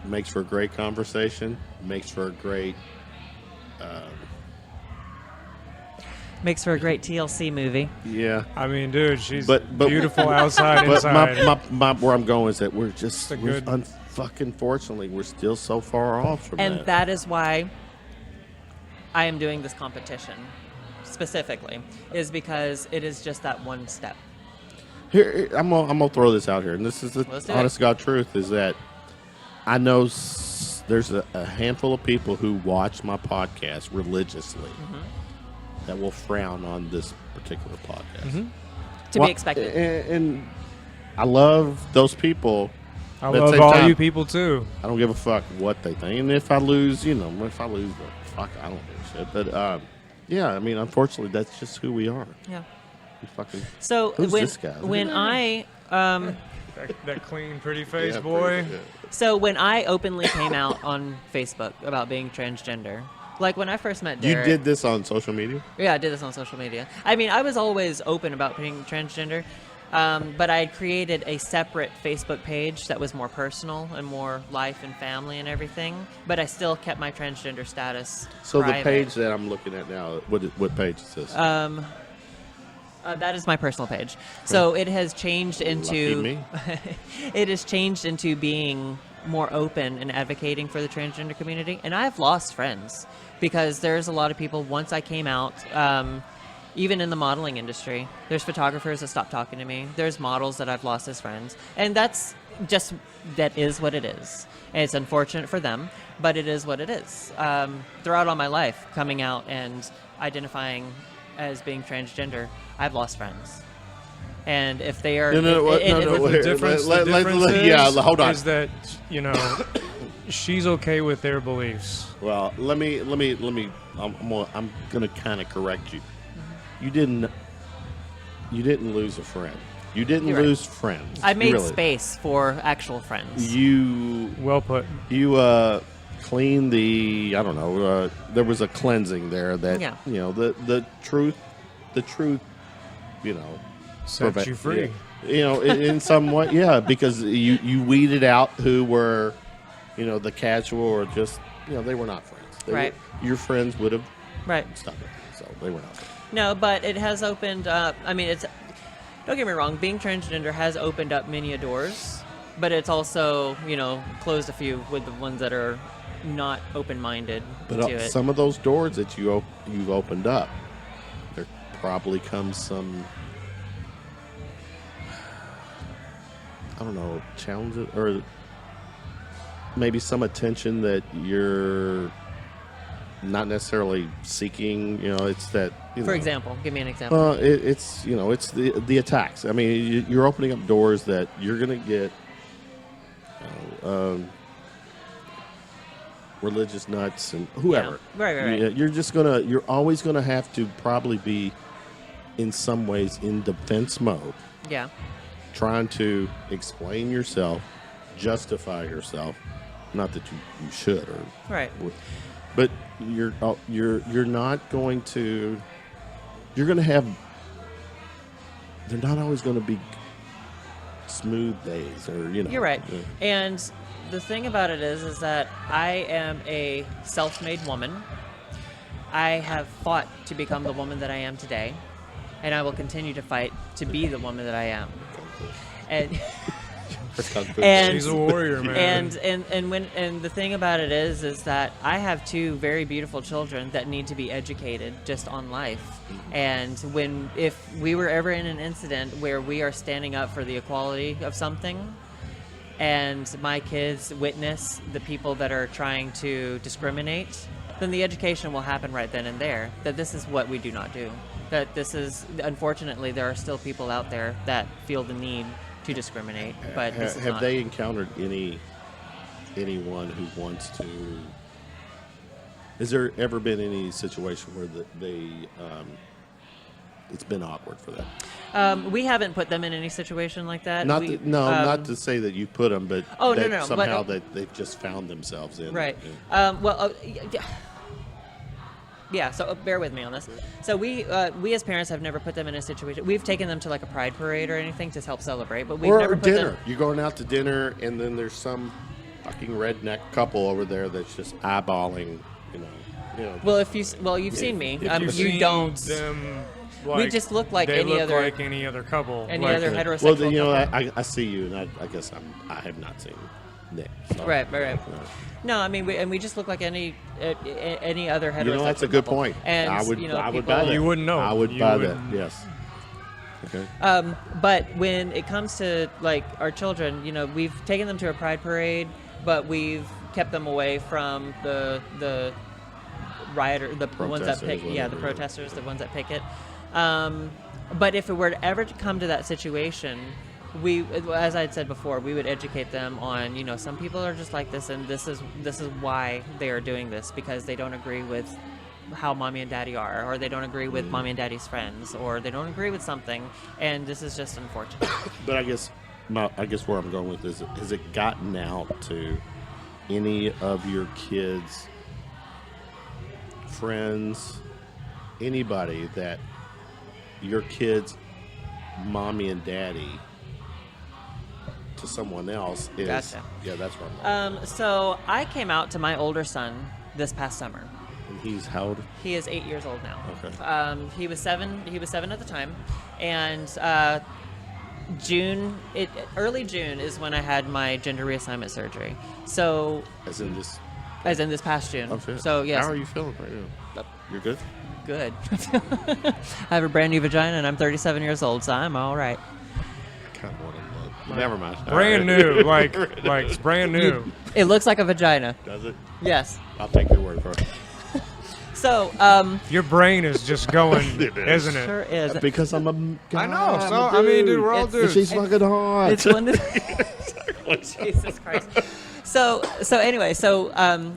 Makes for a great conversation. Makes for a great. Makes for a great TLC movie. Yeah. I mean, dude, she's But- beautiful outside, But inside. my where I'm going is that we're just It's a good- fucking fortunately we're still so far off from And that. that is why I am doing this competition specifically, is because it is just that one step. Here, I'm gonna throw this out here, and this is the Let's do honest it. to God truth: is that I know there's a handful of people who watch my podcast religiously that will frown on this particular podcast. To be expected. And I love those people. I but at the love same all time, you people too. I don't give a fuck what they think, and if I lose, fuck, I don't give a shit. But yeah, I mean, unfortunately, that's just who we are. Yeah. We fucking. So Who's when this guy? when I That clean, pretty face Yeah, boy. pretty- yeah. so when I openly came out on Facebook about being transgender, like when I first met You Derek. did this on social media? Yeah, I did this on social media. I mean, I was always open about being transgender, but I had created a separate Facebook page that was more personal and more life and family and everything. But I still kept my transgender status. So private. the page that I'm looking at now, what page is this? That is my personal page. So it has changed Lucky into me. it has changed into being more open and advocating for the transgender community. And I've lost friends because there's a lot of people. Once I came out, even in the modeling industry, there's photographers that stopped talking to me. There's models that I've lost as friends, and that is what it is. And it's unfortunate for them, but it is what it is. Throughout all my life, coming out and identifying as being transgender, I've lost friends. And if they are, No, and if- wait. The difference, Let- the let- difference let- is, yeah, hold on. is that, she's okay with their beliefs. Well, let me. I'm gonna kind of correct you. You didn't lose a friend. You didn't You're right. lose friends. I made really. space for actual friends. You Well put. cleaned the. I don't know. There was a cleansing there that Yeah. the truth. Set prevent- you free. yeah. In some way, yeah, because you weeded out who were, the casual or just, they were not friends. Right. Your friends would have Right. stopped it, so they were not friends. No, but it has opened up. I mean, don't get me wrong. Being transgender has opened up many doors, but it's also, closed a few with the ones that are not open-minded But to it. some of those doors that you've opened up, there probably comes some, I don't know, challenges or maybe some attention that you're not necessarily seeking. It's that. For example, give me an example. It's the attacks. I mean, you're opening up doors that you're going to get religious nuts and whoever. Yeah. Right. You're always gonna have to probably be in some ways in defense mode, Yeah. trying to explain yourself, justify yourself. Not that you should or Right. but you're not going to. You're going to have. They're not always going to be smooth days, or You're right. yeah. And the thing about it is that I am a self-made woman. I have fought to become the woman that I am today, and I will continue to fight to be the woman that I am. And And- She's a warrior, man. and the thing about it is that I have two very beautiful children that need to be educated just on life. And if we were ever in an incident where we are standing up for the equality of something, and my kids witness the people that are trying to discriminate, then the education will happen right then and there. That this is what we do not do. That this is, unfortunately, there are still people out there that feel the need to discriminate, but this is have not. they encountered anyone who wants to? Has there ever been any situation where it's been awkward for them? We haven't put them in any situation like that. Not We, not to say that you put them, but Oh, that no, somehow but, that they've just found themselves in. right. Yeah, so bear with me on this. So we as parents have never put them in a situation. We've taken them to like a pride parade or anything to help celebrate, but we've Or never put dinner. them. You're going out to dinner, and then there's some fucking redneck couple over there that's just eyeballing, you know. Well, you've seen me. If you've You seen don't. them, We just look like they any look other like any other couple. any like, other heterosexual. Well, then, couple. I see you, and I guess I have not seen Nick. So. Right. No, I mean, we just look like any other heterosexual. You know, that's a good couple. point. And I would people, buy that. You wouldn't know. I would You buy wouldn't. that. Yes. Okay. But when it comes to like our children, we've taken them to a pride parade, but we've kept them away from the rioter, the ones that Protesters, pick, the whatever, protesters, the ones that picket. But if it were to ever to come to that situation, we, as I had said before, we would educate them on, some people are just like this, and this is why they are doing this, because they don't agree with how mommy and daddy are, or they don't agree with mommy and daddy's friends, or they don't agree with something, and this is just unfortunate. But I guess where I'm going with this is, has it gotten out to any of your kids' friends, anybody that your kids' mommy and daddy to someone else is? Gotcha. Yeah, that's where I'm going. So I came out to my older son this past summer. And he's how old? He is 8 years old now. Okay. He was 7. He was 7 at the time, and early June is when I had my gender reassignment surgery. So As in this. as in this past June. Okay. So yes. How are you feeling right now? You're good? Good. I have a brand new vagina, and I'm 37 years old, so I'm all right. I kind of want to look. Never mind. brand All right. new, like it's brand new. It looks like a vagina. Does it? Yes. I'll take your word for it. So Your brain is just going, isn't it? sure is. Because I'm a guy. I know. I'm So a I mean, dude, dude. we're all It's- And dudes. she's fucking hot. It's one that. Jesus Christ. So anyway, so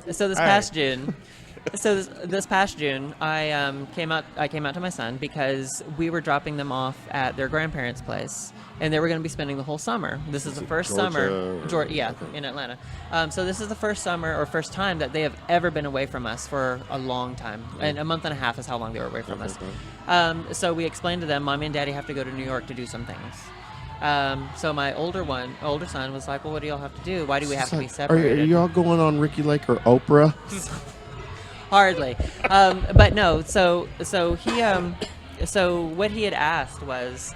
this past June, this past June, I came out to my son because we were dropping them off at their grandparents' place, and they were going to be spending the whole summer. This is the first summer, in Atlanta. So this is the first summer or first time that they have ever been away from us for a long time, and a month and a half is how long they were away from us. So we explained to them, Mommy and Daddy have to go to New York to do some things. So my older son was like, well, what do y'all have to do? Why do we have to be Are separated? y'all going on Ricki Lake or Oprah? Hardly. But no, so what he had asked was,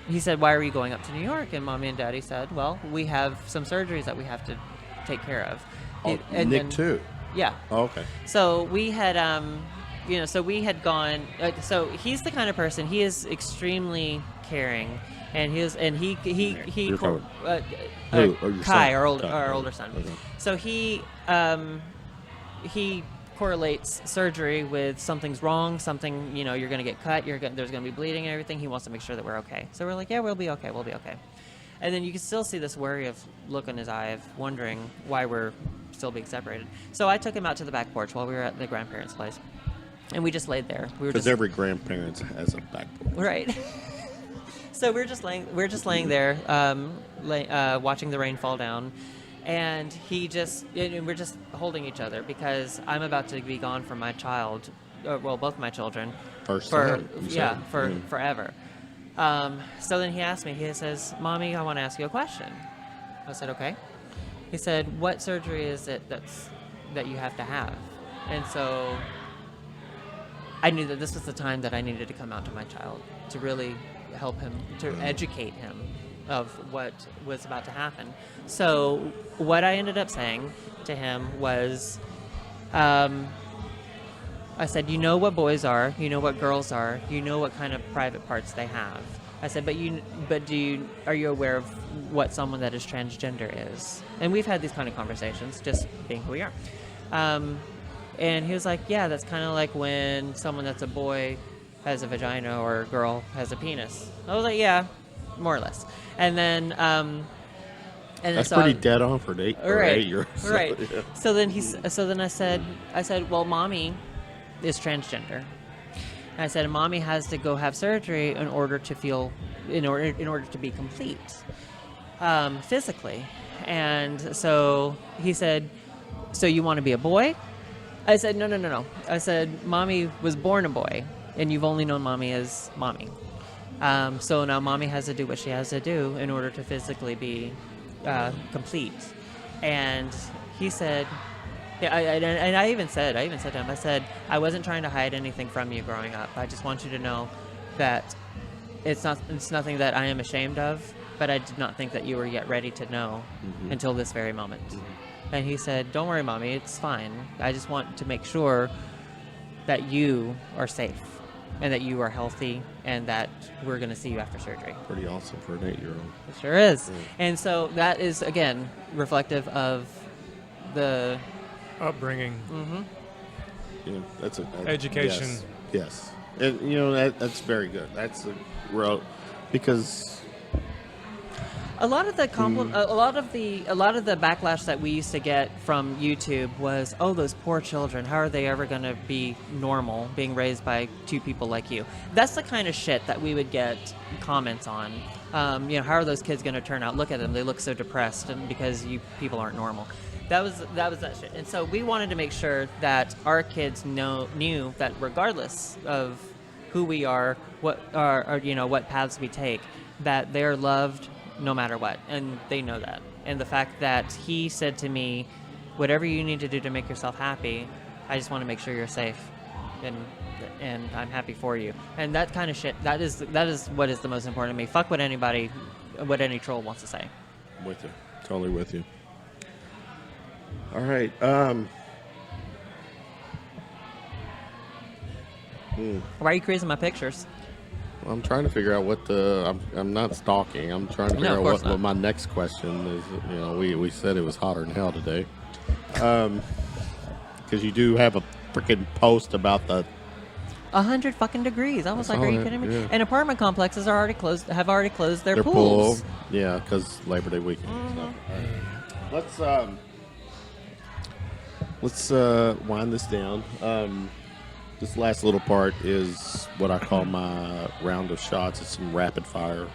he said, why are you going up to New York? And Mommy and Daddy said, well, we have some surgeries that we have to take care of. And Nick then- too. Yeah. Oh, okay. So we had, so we had gone. So he's the kind of person. He is extremely caring, and he You're cor- Who? Or your Kai, son? our Kai, older son. okay. So he correlates surgery with something's wrong, something, you're going to get cut, there's going to be bleeding and everything. He wants to make sure that we're okay. So we're like, yeah, we'll be okay. And then you can still see this worry of look in his eye of wondering why we're still being separated. So I took him out to the back porch while we were at the grandparents' place, and we just laid there. We were Because just every grandparent has a back porch. right. So we're just laying there, watching the rain fall down. And we're just holding each other because I'm about to be gone from my child, both my children, First time, you said. forever. So then he asked me, he says, Mommy, I want to ask you a question. I said, okay. He said, what surgery is it that you have to have? And so I knew that this was the time that I needed to come out to my child to really help him, to educate him of what was about to happen. So what I ended up saying to him was, I said, you know what boys are, you know what girls are, you know what kind of private parts they have. I said, are you aware of what someone that is transgender is? And we've had these kind of conversations, just being who we are. And he was like, yeah, that's kind of like when someone that's a boy has a vagina or a girl has a penis. I was like, yeah, more or less. And then, That's so pretty dead on for an 8 year old. Right. Yeah. So then I said, well, Mommy is transgender, And I said, Mommy has to go have surgery in order to feel, in order to be complete, physically. And so he said, so you want to be a boy? I said, no. I said, Mommy was born a boy, and you've only known Mommy as Mommy. So now Mommy has to do what she has to do in order to physically be complete. And he said, yeah, and I even said to him, I said, I wasn't trying to hide anything from you growing up. I just want you to know that it's nothing that I am ashamed of, but I did not think that you were yet ready to know until this very moment. And he said, don't worry, Mommy, it's fine. I just want to make sure that you are safe and that you are healthy and that we're going to see you after surgery. Pretty awesome for an 8-year-old. It sure is. And so that is, again, reflective of the upbringing. Yeah, that's Education. Yes. And that's very good. That's a real, because a lot of the a lot of the backlash that we used to get from YouTube was, oh, those poor children, how are they ever going to be normal being raised by two people like you? That's the kind of shit that we would get comments on. How are those kids going to turn out? Look at them, they look so depressed, and because you people aren't normal. That was that shit. And so we wanted to make sure that our kids knew that regardless of who we are, what paths we take, that they're loved no matter what, and they know that. And the fact that he said to me, whatever you need to do to make yourself happy, I just want to make sure you're safe, and I'm happy for you. And that kind of shit, that is what is the most important to me. Fuck what any troll wants to say. With you. Totally with you. All right. Why are you creasing my pictures? I'm trying to figure out what I'm not stalking. I'm trying to figure out what my next question is. We said it was hotter than hell today. Because you do have a freaking post about the 100 fucking degrees. I was like, are you kidding me? Yeah. And apartment complexes are have already closed their pools. Pool. Yeah, because Labor Day weekend. And stuff. All right. Let's wind this down. This last little part is what I call my round of shots. It's some rapid fire,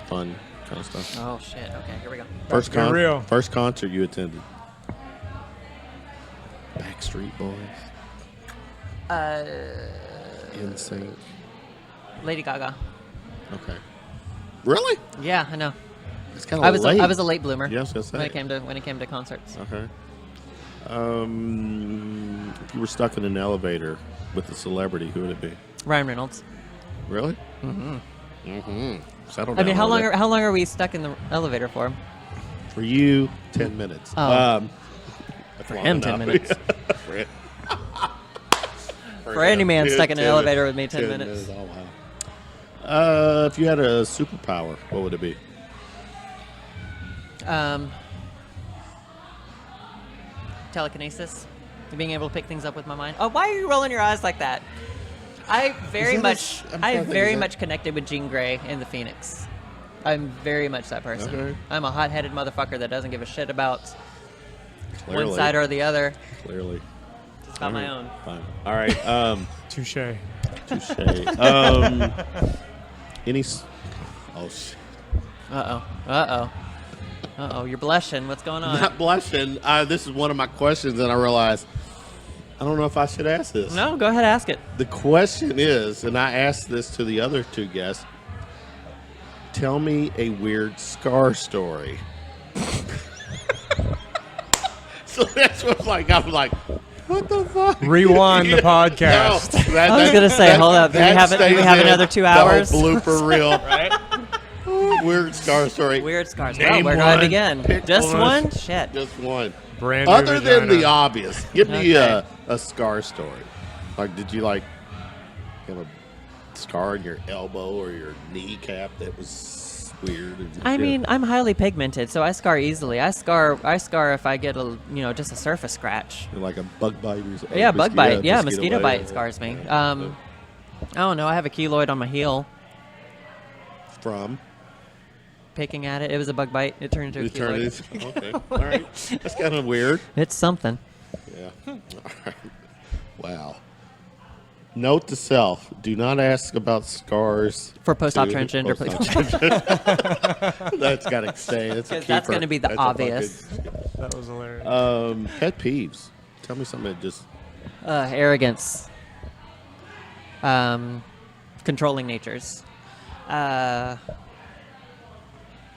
fun kind of stuff. Oh shit! Okay, here we go. First concert you attended? Backstreet Boys. NSYNC. Lady Gaga. Okay. Really? Yeah, I know. It's kind of late. I was a late bloomer. Yeah, I was gonna say. when it came to concerts. Okay. If you were stuck in an elevator with a celebrity, who would it be? Ryan Reynolds. Really? Settle down. I mean, how long are we stuck in the elevator for? For you, 10 minutes. Oh. For him, 10 minutes. For any man stuck in an elevator with me, 10 minutes. Oh, wow. If you had a superpower, what would it be? Telekinesis. Being able to pick things up with my mind. Oh, why are you rolling your eyes like that? I very much connected with Jean Grey in The Phoenix. I'm very much that person. Okay. I'm a hot-headed motherfucker that doesn't give a shit about Clearly. one side or the other. Clearly. Just got my own. Fine. All right. Touche. Any... Oh, shit. Uh-oh, you're blushing. What's going on? Not blushing. This is one of my questions, and I realized I don't know if I should ask this. No, go ahead, ask it. The question is, and I asked this to the other two guests, tell me a weird scar story. So that's what I'm like, what the fuck? Rewind the podcast. No, I was going to say, hold up. Do we have another 2 hours? The whole blooper reel. Right? Weird scar story. Weird scars. Name Well, where do I one. begin? Pick Just one. one? Shit. Just one. Brand new Other than vagina. the obvious, give me Okay. a scar story. Like, did you have a scar on your elbow or your kneecap that was weird? I mean, I'm highly pigmented, so I scar easily. I scar if I get just a surface scratch. Like a bug bite or something. Yeah, bug bite. Yeah, mosquito mosquito bite scars me. I don't know. I have a keloid on my heel. From? Picking at it. It was a bug bite. It turned into a keloid. Okay. All right. That's kind of weird. It's something. Yeah. All right. Wow. Note to self: do not ask about scars For post-op to transgender, post-op please. transgender. That's got to stay. That's a 'Cause that's keeper. gonna be the That's a obvious. That was hilarious. pet peeves. Tell me something that just Arrogance. Controlling natures.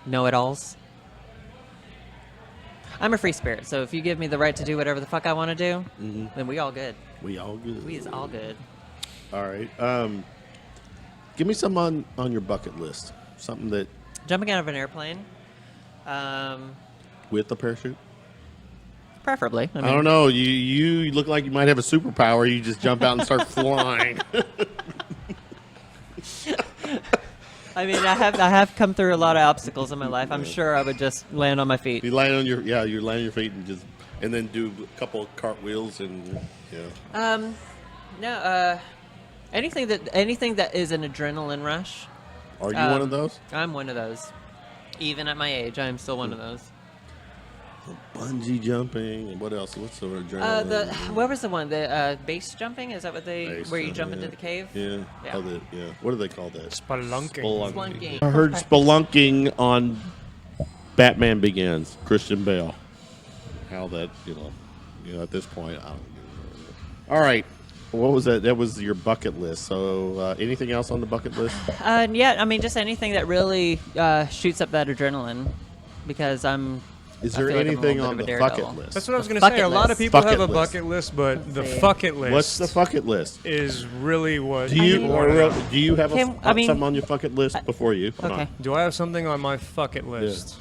Know-it-alls. I'm a free spirit, so if you give me the right to do whatever the fuck I want to do, then we all good. we all good. We is all good. All right. Give me some on your bucket list. Something that Jumping out of an airplane. with the parachute. Preferably. I don't know. You look like you might have a superpower. You just jump out and start flying. I mean, I have come through a lot of obstacles in my life. I'm sure I would just land on my feet. You land on you land on your feet and then do a couple of cartwheels and No, anything that is an adrenaline rush. Are you one of those? I'm one of those. Even at my age, I am still one of those. Bungee jumping and what else? What's the adrenaline? What was the one? The base jumping? Is that what Base where you jump, jump yeah. into the cave? Yeah. Yeah. What do they call that? Spelunking. Spelunking. I heard spelunking on Batman Begins. Christian Bale. How that at this point I don't. All right. What was that? That was your bucket list. So anything else on the bucket list? Yeah, I mean, just anything that really shoots up that adrenaline, because Is I there feel like I'm a anything little on bit the of a bucket daredevil. list? That's what I was going to Bucket say. A lot of list. people Bucket have a list. bucket list, but the Let's see. bucket list What's the bucket list? is really what Do you people want to know. do you have something on your bucket list before you? Hold Okay. on. Do I have something on my bucket list?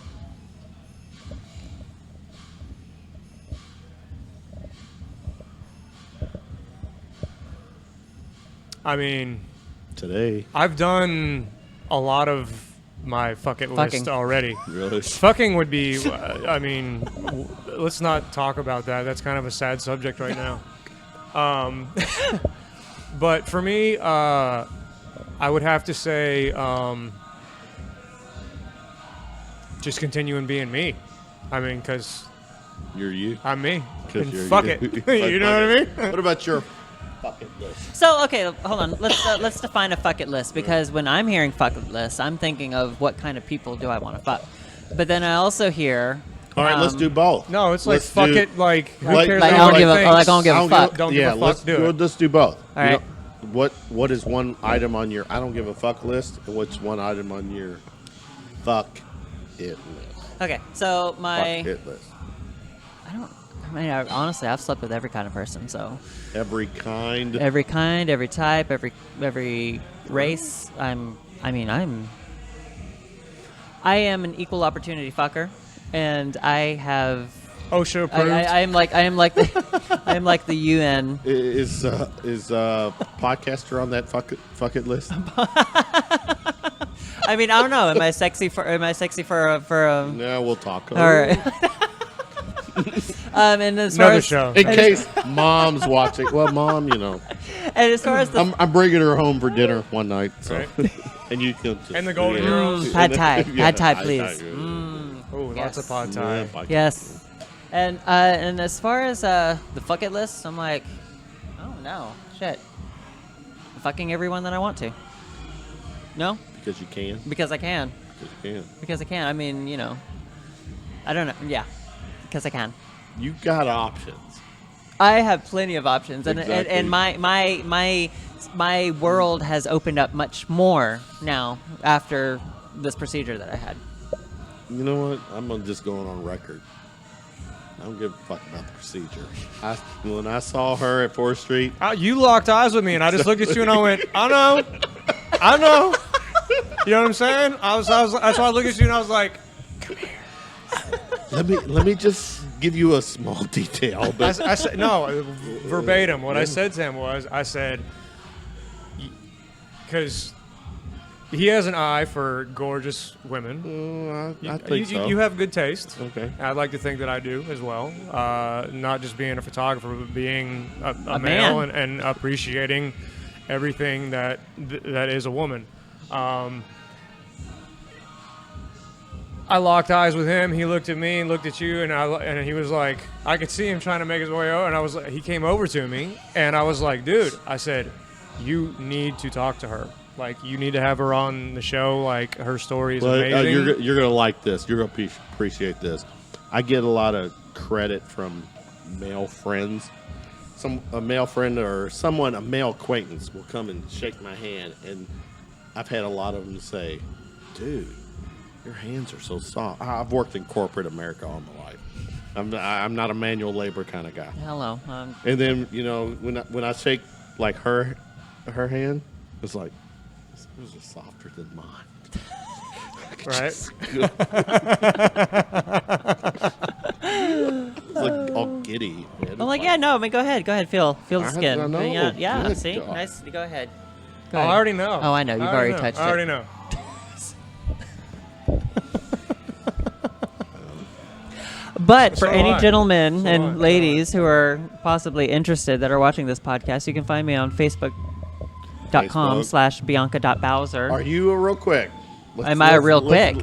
I mean, Today, I've done a lot of my bucket list Fucking. already. really? Fucking would be, I mean, let's not talk about that. That's kind of a sad subject right now. But for me, I would have to say just continuing being me. I mean, because You're you. I'm me. 'Cause And you're fuck you. it. You know what I mean? What about your bucket list? So okay, hold on. Let's define a bucket list, because when I'm hearing bucket list, I'm thinking of what kind of people do I want to fuck. But then I also hear. All right, let's do both. No, it's like, Let's fuck do- it. Like, who Like- cares Like, what I don't anybody give a- thinks? like, I don't give a fuck. Don't give a fuck, let's do it. Let's do both. All right. What is one item on your I don't give a fuck list, and what's one item on your fuck it list? Okay, so my. Fuck it list. Honestly, I've slept with every kind of person. So Every kind. every kind, every type, every race. I am an equal opportunity fucker, and I have. OSHA approved. I am like I am like the UN. Is podcaster on that fuck it list? I mean, I don't know. Am I sexy for No, we'll talk. All right. And as far Another as show. In case mom's watching. Well, mom, and as far as the I'm bringing her home for dinner one night. So. Right. And you can. And the Golden Girls. pad thai, pad thai, Pad please. Thai, Oh, lots Yes. of pod time. Yeah, Yes. And as far as the fuck it list, I'm like, oh no, shit. I'm fucking everyone that I want to. No, Because you can. because I can. Because you can. Because I can. I mean, I don't know. Yeah, because I can. You got options. I have plenty of options, and Exactly. and my world has opened up much more now after this procedure that I had. You know what? I'm gonna just going on record. I don't give a fuck about the procedure. When I saw her at 4th Street, You locked eyes with me, and I just looked at you, and I went, I know. You know what I'm saying? That's why I looked at you, and I was like, let me just give you a small detail. But I said, no, verbatim. What I said to him was, I said, because he has an eye for gorgeous women. I think so. You have good taste. Okay. I'd like to think that I do as well. Not just being a photographer, but being a man. male and appreciating everything that is a woman. I locked eyes with him. He looked at me and looked at you, and he was like, I could see him trying to make his way over, and he came over to me, and I was like, dude, I said, you need to talk to her. Like, you need to have her on the show. Like, her story is But amazing. you're gonna like this. You're gonna appreciate this. I get a lot of credit from male friends. A male friend or a male acquaintance will come and shake my hand, and I've had a lot of them say, "Dude, your hands are so soft." I've worked in corporate America all my life. I'm not a manual labor kind of guy. Hello. And then when I shake like her hand, it's like this is softer than mine. Right? It's like all giddy. Man. I'm like, yeah, no. I mean, go ahead. Feel the skin. I know. Yeah. Good See, God. nice. Go ahead. Go I ahead. already know. Oh, I know. You've already touched it. I already know. But for So any am I. gentlemen So and am I. ladies who are possibly interested that are watching this podcast, you can find me on Facebook.com/Bianca.Bowser. Are you real quick? Am I real quick?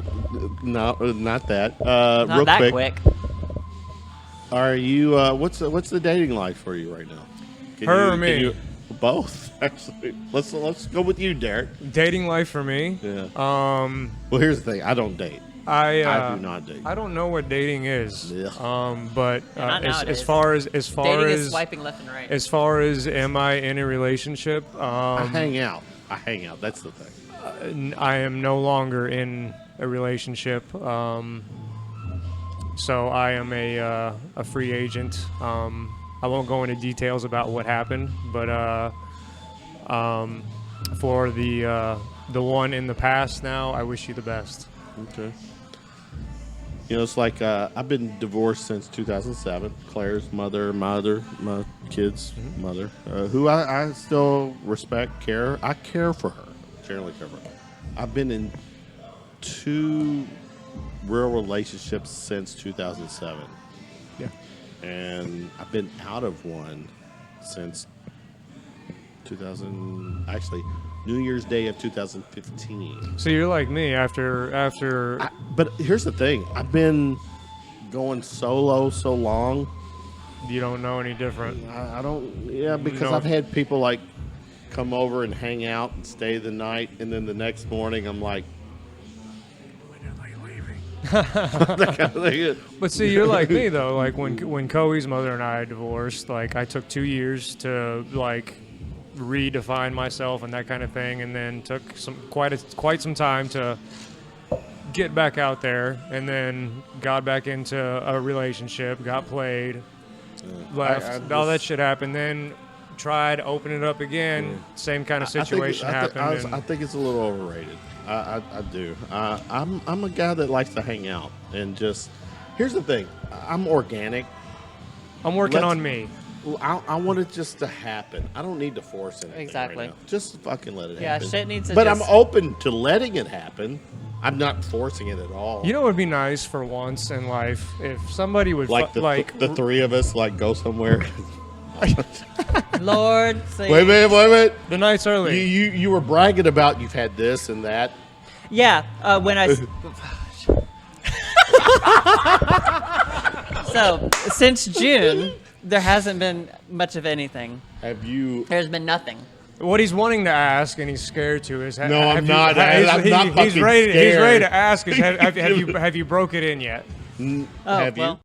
No, not that. Not real that quick. Are you? What's the dating life for you right now? Her or me? Both, actually. Let's go with you, Derek. Dating life for me. Yeah. Well, here's the thing. I don't date. I do not date. I don't know what dating is. Yeah. But Not as nowadays. far as Dating is swiping left and right. as far as am I in a relationship? I hang out. That's the thing. I am no longer in a relationship. So I am a free agent. I won't go into details about what happened, but for the one in the past now, I wish you the best. Okay. You know, it's like I've been divorced since 2007. Claire's mother, my kid's mother, who I still respect, care. I care for her, generally care for her. I've been in 2 real relationships since 2007. Yeah. And I've been out of one since 2000, actually, New Year's Day of 2015. So you're like me after. But here's the thing. I've been going solo so long. You don't know any different. I don't, because No. I've had people like come over and hang out and stay the night. And then the next morning I'm like, when are they leaving? That kind of thing. But see, you're like me though. Like when Coey's mother and I divorced, like I took 2 years to like redefine myself and that kind of thing, and then took quite some time to get back out there, and then got back into a relationship, got played, left, all that shit happened. Then tried to open it up again, same kind of situation happened. I think it's a little overrated. I do. I'm a guy that likes to hang out and just. Here's the thing. I'm organic. I'm working on me. I want it just to happen. I don't need to force anything. Exactly. Right now. Just fucking let it Yeah, happen. shit needs to But just- I'm open to letting it happen. I'm not forcing it at all. You know what would be nice for once in life if somebody would like the 3 of us like go somewhere. Lord, see. Wait a minute. the night's early. You were bragging about you've had this and that. Yeah, when I. So since June, there hasn't been much of anything. Have you? There's been nothing. What he's wanting to ask, and he's scared to, is No, I'm not. I'm not he's fucking ready. He's ready scared. to ask. Is have you broke it in yet? Oh, Have you? well.